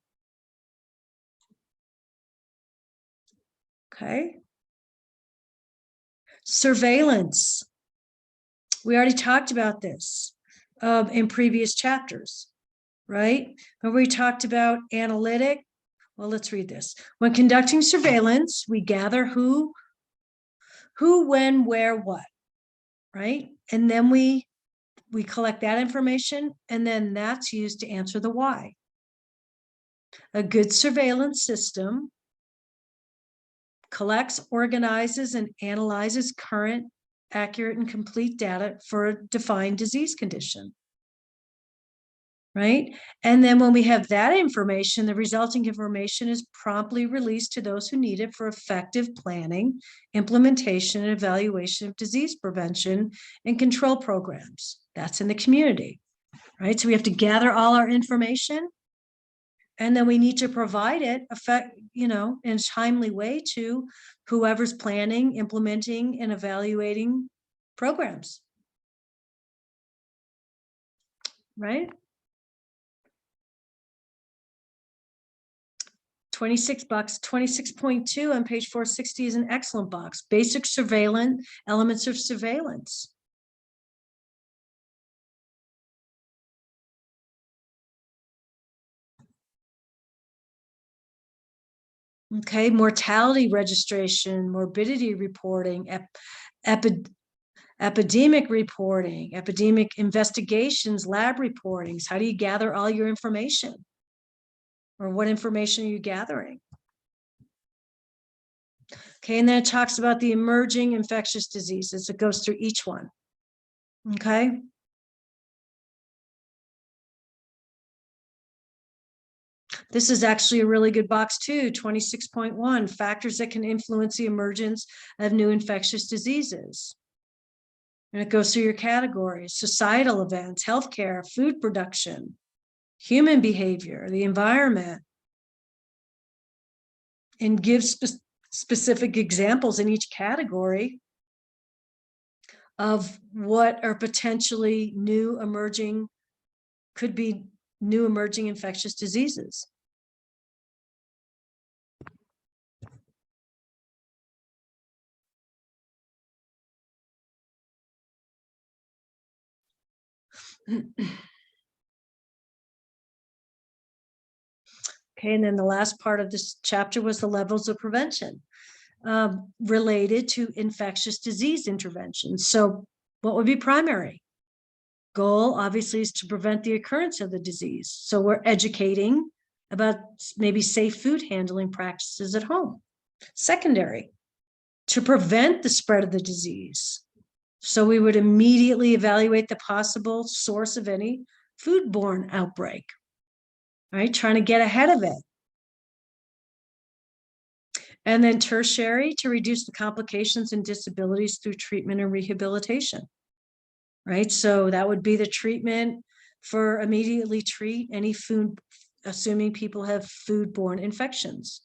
Okay. Surveillance. We already talked about this in previous chapters, right? But we talked about analytic. Well, let's read this. When conducting surveillance, we gather who, when, where, what, right? And then we collect that information, and then that's used to answer the why. A good surveillance system collects, organizes, and analyzes current, accurate, and complete data for a defined disease condition. Right? And then when we have that information, the resulting information is promptly released to those who need it for effective planning, implementation, and evaluation of disease prevention and control programs. That's in the community, right? So we have to gather all our information, and then we need to provide it in a timely way to whoever's planning, implementing, and evaluating programs. Right? 26 bucks. 26.2 on page 460 is an excellent box. Basic surveillance, elements of surveillance. Okay, mortality registration, morbidity reporting, epidemic reporting, epidemic investigations, lab reportings. How do you gather all your information? Or what information are you gathering? Okay, and then it talks about the emerging infectious diseases. It goes through each one. Okay. This is actually a really good box too, 26.1, factors that can influence the emergence of new infectious diseases. And it goes through your categories: societal events, healthcare, food production, human behavior, the environment, and gives specific examples in each category of what are potentially new emerging, could be new emerging infectious diseases. Okay, and then the last part of this chapter was the levels of prevention related to infectious disease intervention. So what would be primary? Goal, obviously, is to prevent the occurrence of the disease. So we're educating about maybe safe food handling practices at home. Secondary, to prevent the spread of the disease. So we would immediately evaluate the possible source of any foodborne outbreak, right? Trying to get ahead of it. And then tertiary, to reduce the complications and disabilities through treatment and rehabilitation, right? So that would be the treatment for immediately treat any food, assuming people have foodborne infections.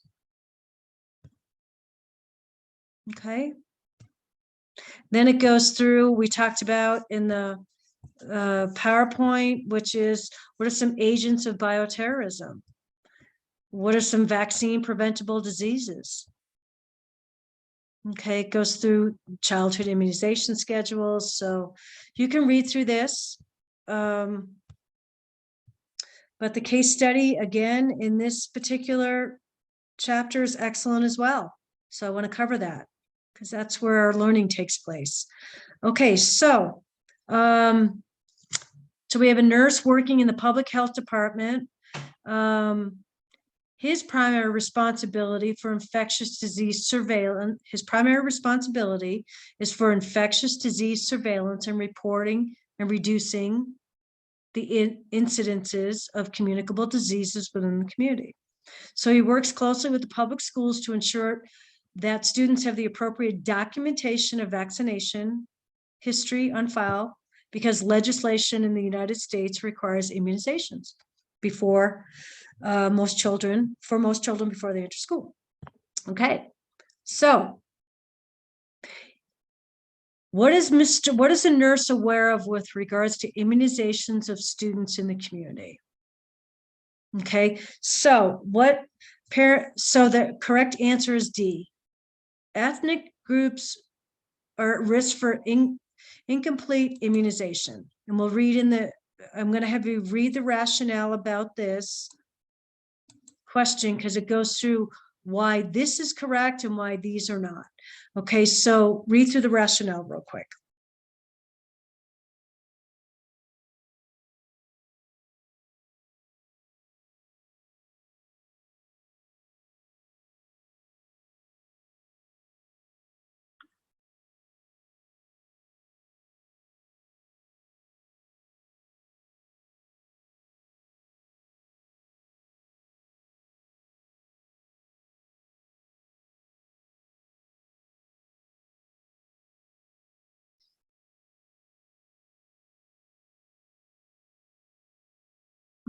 Okay. Then it goes through, we talked about in the PowerPoint, which is what are some agents of bioterrorism? What are some vaccine preventable diseases? Okay, it goes through childhood immunization schedules. So you can read through this. But the case study, again, in this particular chapter is excellent as well. So I want to cover that because that's where our learning takes place. Okay, so we have a nurse working in the public health department. His primary responsibility for infectious disease surveillance, his primary responsibility is for infectious disease surveillance and reporting and reducing the incidences of communicable diseases within the community. So he works closely with the public schools to ensure that students have the appropriate documentation of vaccination history on file, because legislation in the United States requires immunizations before most children before they enter school. Okay, so what is a nurse aware of with regards to immunizations of students in the community? Okay, so the correct answer is D. Ethnic groups are at risk for incomplete immunization. And we'll read I'm going to have you read the rationale about this question because it goes through why this is correct and why these are not. Okay, so read through the rationale real quick.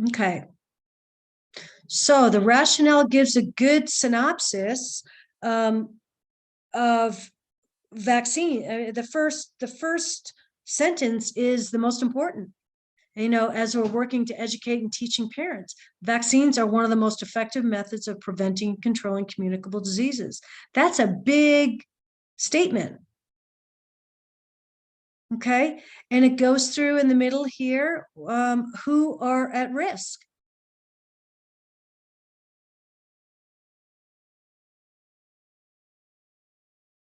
Okay. So the rationale gives a good synopsis of vaccine. The first sentence is the most important. as we're working to educate and teaching parents, vaccines are one of the most effective methods of preventing and controlling communicable diseases. That's a big statement. Okay, and it goes through in the middle here, who are at risk.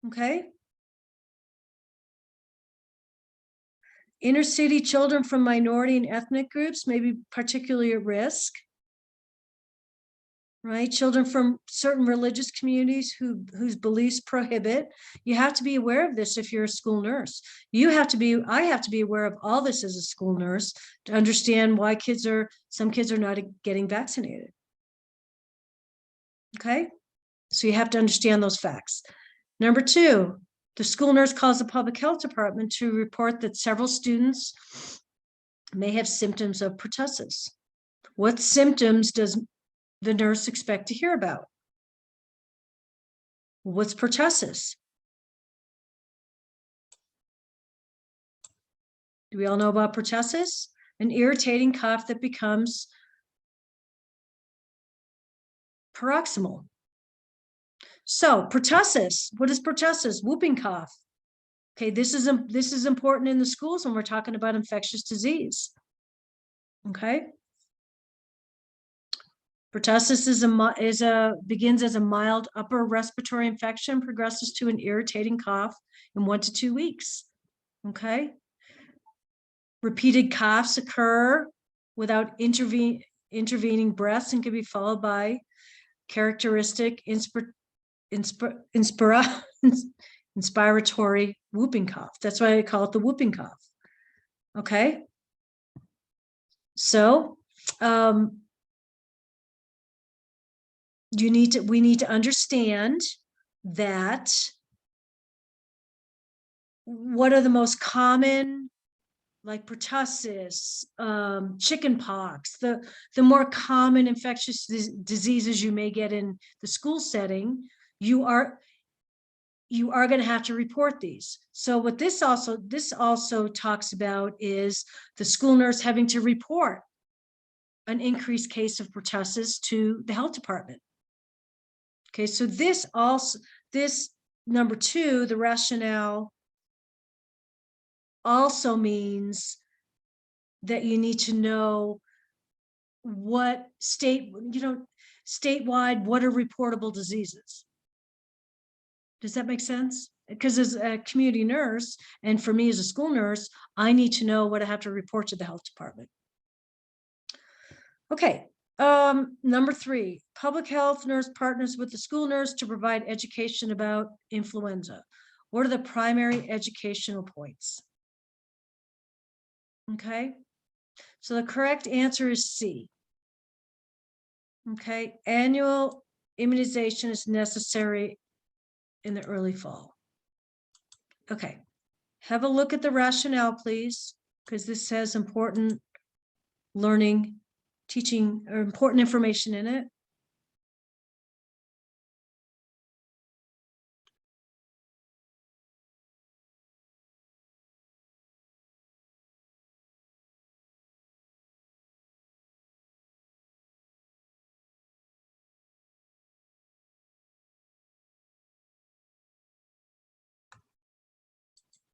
Okay. Inner city children from minority and ethnic groups may be particularly at risk. Right? Children from certain religious communities whose beliefs prohibit. You have to be aware of this if you're a school nurse. I have to be aware of all this as a school nurse to understand why some kids are not getting vaccinated. Okay? So you have to understand those facts. Number 2, the school nurse calls the public health department to report that several students may have symptoms of pertussis. What symptoms does the nurse expect to hear about? What's pertussis? Do we all know about pertussis? An irritating cough that becomes paroxysmal. So pertussis, what is pertussis? Whooping cough. Okay, this is important in the schools when we're talking about infectious disease. Okay. Pertussis begins as a mild upper respiratory infection, progresses to an irritating cough in 1 to 2 weeks. Okay. Repeated coughs occur without intervening breaths and can be followed by characteristic inspiratory whooping cough. That's why I call it the whooping cough. Okay. So, we need to understand that what are the most common, like pertussis, chicken pox, the more common infectious diseases you may get in the school setting, you are going to have to report these. So what this also talks about is the school nurse having to report an increased case of pertussis to the health department. Okay, so this number 2, the rationale, also means that you need to know what statewide, what are reportable diseases. Does that make sense? Because as a community nurse, and for me as a school nurse, I need to know what I have to report to the health department. Okay. Number 3, public health nurse partners with the school nurse to provide education about influenza. What are the primary educational points? Okay, so the correct answer is C. Okay, annual immunization is necessary in the early fall. Okay, have a look at the rationale, please, because this has important learning, teaching, or important information in it.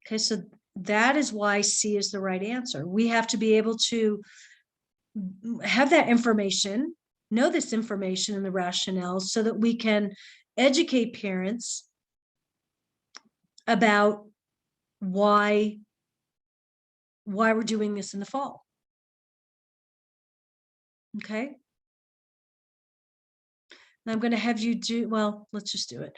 Okay, so that is why C is the right answer. We have to be able to have that information, know this information and the rationale so that we can educate parents about why we're doing this in the fall. Okay. And I'm going to have you do, well, let's just do it.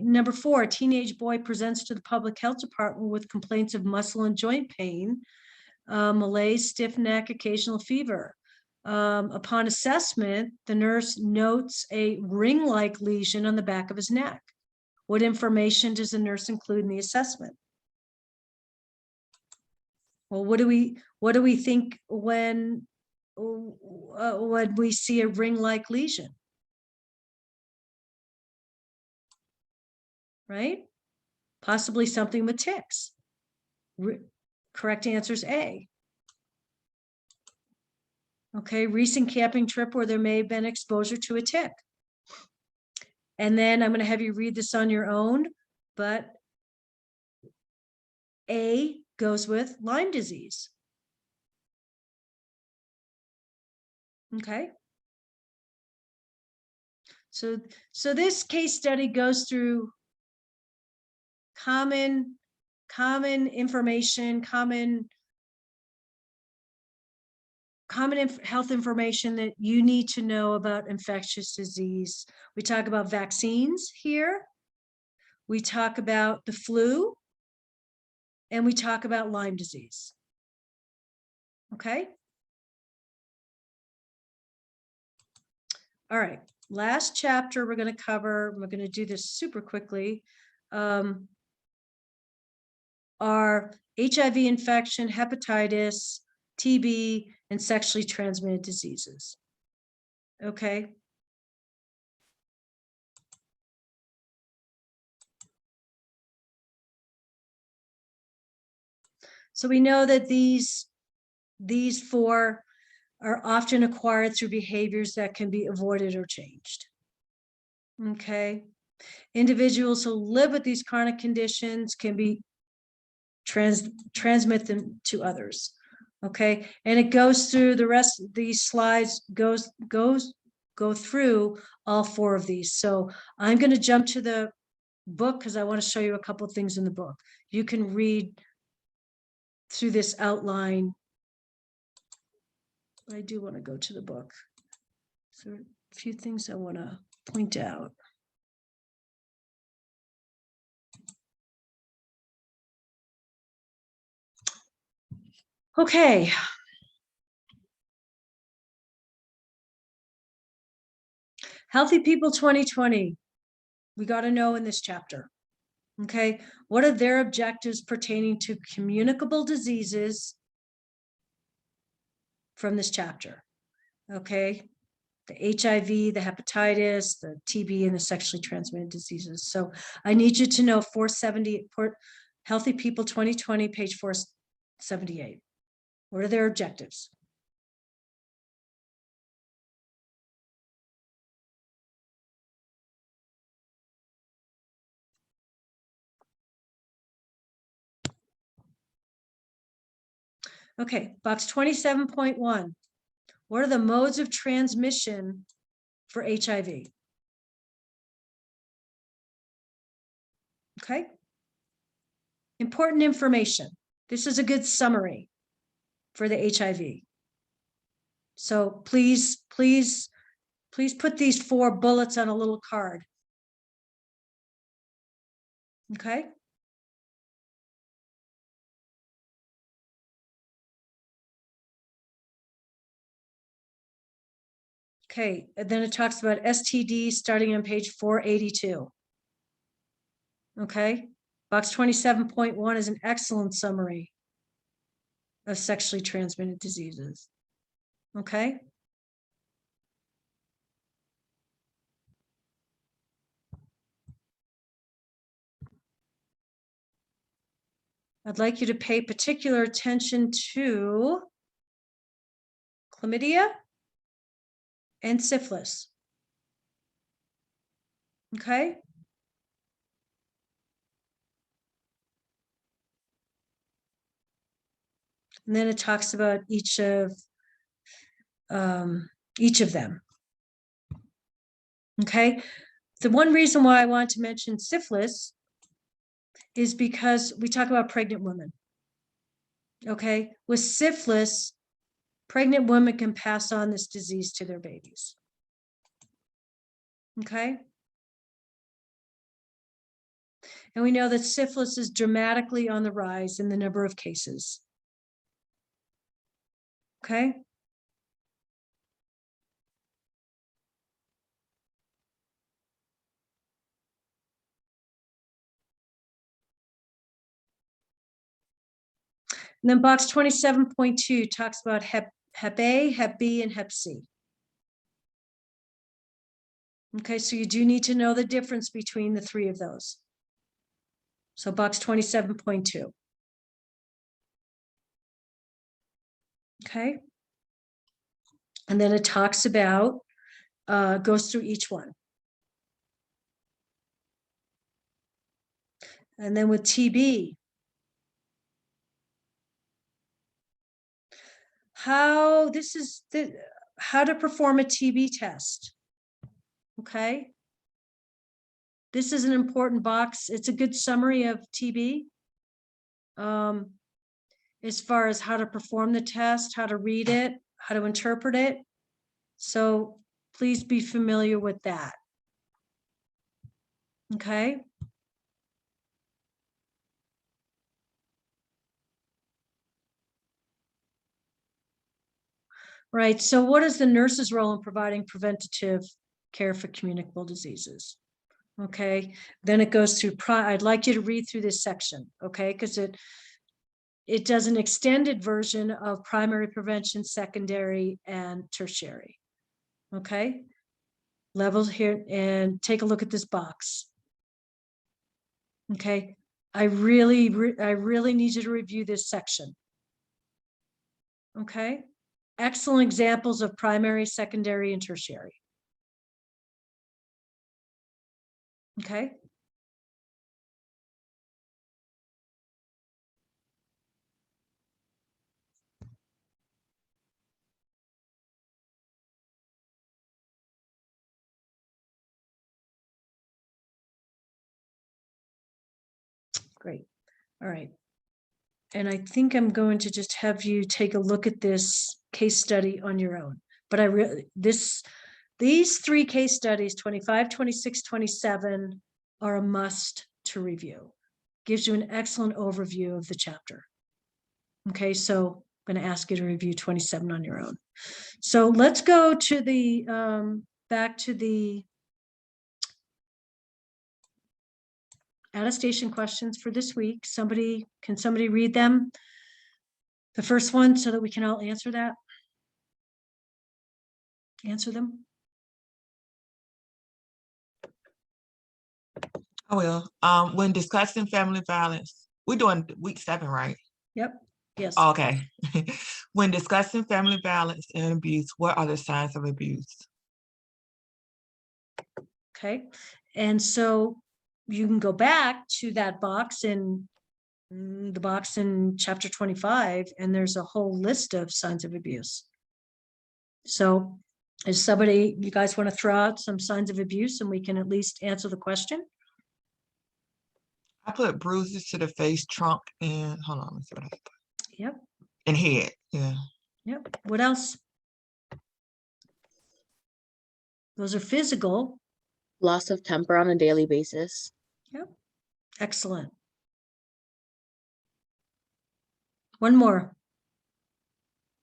Number 4, teenage boy presents to the public health department with complaints of muscle and joint pain, malaise, stiff neck, occasional fever. Upon assessment, the nurse notes a ring-like lesion on the back of his neck. What information does the nurse include in the assessment? Well, what do we think when we see a ring-like lesion? Right? Possibly something with ticks. Correct answer is A. Okay, recent camping trip where there may have been exposure to a tick. And then I'm going to have you read this on your own, but A goes with Lyme disease. Okay. So this case study goes through common information, common health information that you need to know about infectious disease. We talk about vaccines here. We talk about the flu, and we talk about Lyme disease. Okay. All right. Last chapter we're going to cover, we're going to do this super quickly, are HIV infection, hepatitis, TB, and sexually transmitted diseases. Okay. So we know that these four are often acquired through behaviors that can be avoided or changed. Okay. Individuals who live with these chronic conditions can be transmit them to others. Okay. And it goes through the rest of these slides, go through all four of these. So I'm going to jump to the book because I want to show you a couple of things in the book. You can read through this outline. I do want to go to the book. So a few things I want to point out. Okay. Healthy People 2020. We got to know in this chapter. Okay. What are their objectives pertaining to communicable diseases from this chapter? Okay. The HIV, the hepatitis, the TB, and the sexually transmitted diseases. So I need you to know 470, Healthy People 2020, page 478. What are their objectives? Okay, box 27.1. What are the modes of transmission for HIV? Okay. Important information. This is a good summary for the HIV. So please put these 4 bullets on a little card. Okay. Okay, and then it talks about STD starting on page 482. Okay, box 27.1 is an excellent summary of sexually transmitted diseases. Okay. I'd like you to pay particular attention to chlamydia and syphilis. Okay. And then it talks about each of them. Okay. The one reason why I want to mention syphilis is because we talk about pregnant women. Okay. With syphilis, pregnant women can pass on this disease to their babies. Okay. And we know that syphilis is dramatically on the rise in the number of cases. Okay. And then box 27.2 talks about Hep A, Hep B, and Hep C. Okay, so you do need to know the difference between the 3 of those. So box 27.2. Okay. And then it talks about, goes through each one. And then with TB, how to perform a TB test. Okay. This is an important box. It's a good summary of TB. As far as how to perform the test, how to read it, how to interpret it. So please be familiar with that. Okay. Right. So what is the nurse's role in providing preventative care for communicable diseases? Okay. Then it goes through, I'd like you to read through this section. Okay. Because it does an extended version of primary prevention, secondary, and tertiary. Okay. Levels here, and take a look at this box. Okay. I really need you to review this section. Okay. Excellent examples of primary, secondary, and tertiary. Okay. Great. All right. And I think I'm going to just have you take a look at this case study on your own. But these three case studies, 25, 26, 27, are a must to review. Gives you an excellent overview of the chapter. Okay, so I'm going to ask you to review 27 on your own. So let's go to the back to the attestation questions for this week. Can somebody read them? The first one, so that we can all answer them. I will. When discussing family violence, we're doing week 7, right? Yep. Yes. Okay. When discussing family violence and abuse, what are the signs of abuse? Okay. And so you can go back to that box in the box in chapter 25, and there's a whole list of signs of abuse. So is you guys want to throw out some signs of abuse and we can at least answer the question? I put bruises to the face, trunk, and hold on, let me see what I put. Yep. And head. Yeah. Yep. What else? Those are physical. Loss of temper on a daily basis. Yep. Excellent. One more.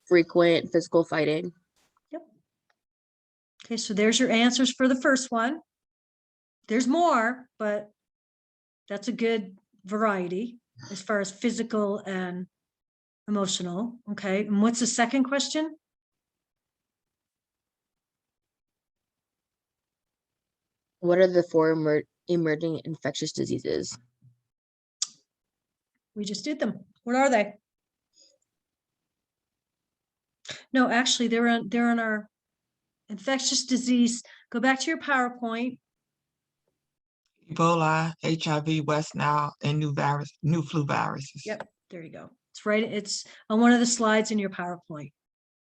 Frequent physical fighting. Yep. Okay, so there's your answers for the first one. There's more, but that's a good variety as far as physical and emotional. Okay, and what's the second question? What are the 4 emerging infectious diseases? We just did them. What are they? No, actually, they're on our infectious disease. Go back to your PowerPoint. Ebola, HIV, West Nile, and new flu viruses. Yep, there you go. It's on one of the slides in your PowerPoint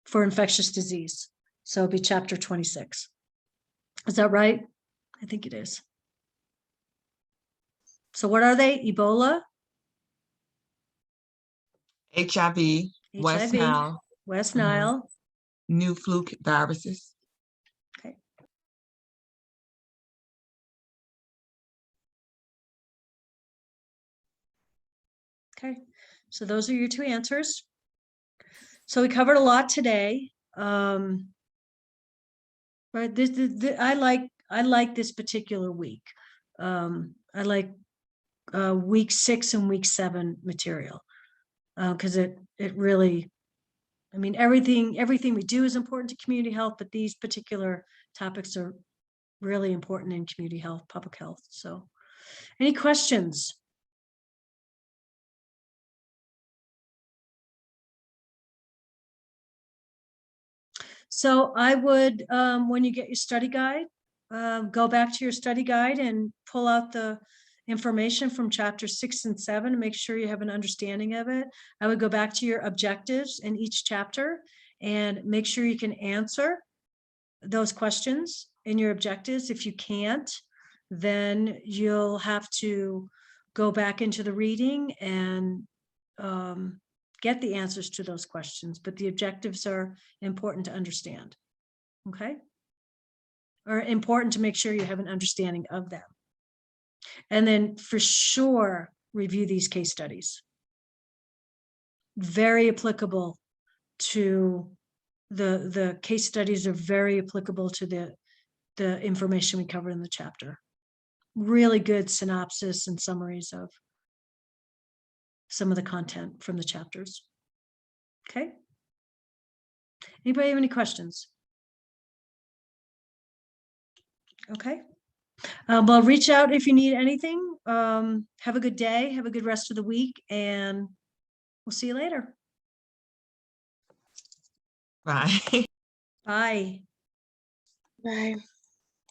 for infectious disease. So it'll be chapter 26. Is that right? I think it is. So what are they? Ebola? HIV, West Nile, West Nile. new flu viruses. Okay. Okay, so those are your 2 answers. So we covered a lot today. Right, I like this particular week. I like week 6 and week 7 material because it really, I mean, everything we do is important to community health, but these particular topics are really important in community health, public health. So, any questions? So I would, when you get your study guide, go back to your study guide and pull out the information from chapter 6 and 7 and make sure you have an understanding of it. I would go back to your objectives in each chapter and make sure you can answer those questions in your objectives. If you can't, then you'll have to go back into the reading and get the answers to those questions, but the objectives are important to understand. Okay? Or important to make sure you have an understanding of them. And then for sure, review these case studies. Very applicable to the case studies are very applicable to the information we covered in the chapter. Really good synopsis and summaries of some of the content from the chapters. Okay. Anybody have any questions? Okay. Well, reach out if you need anything. Have a good day. Have a good rest of the week, and we'll see you later. Bye. Bye. Bye.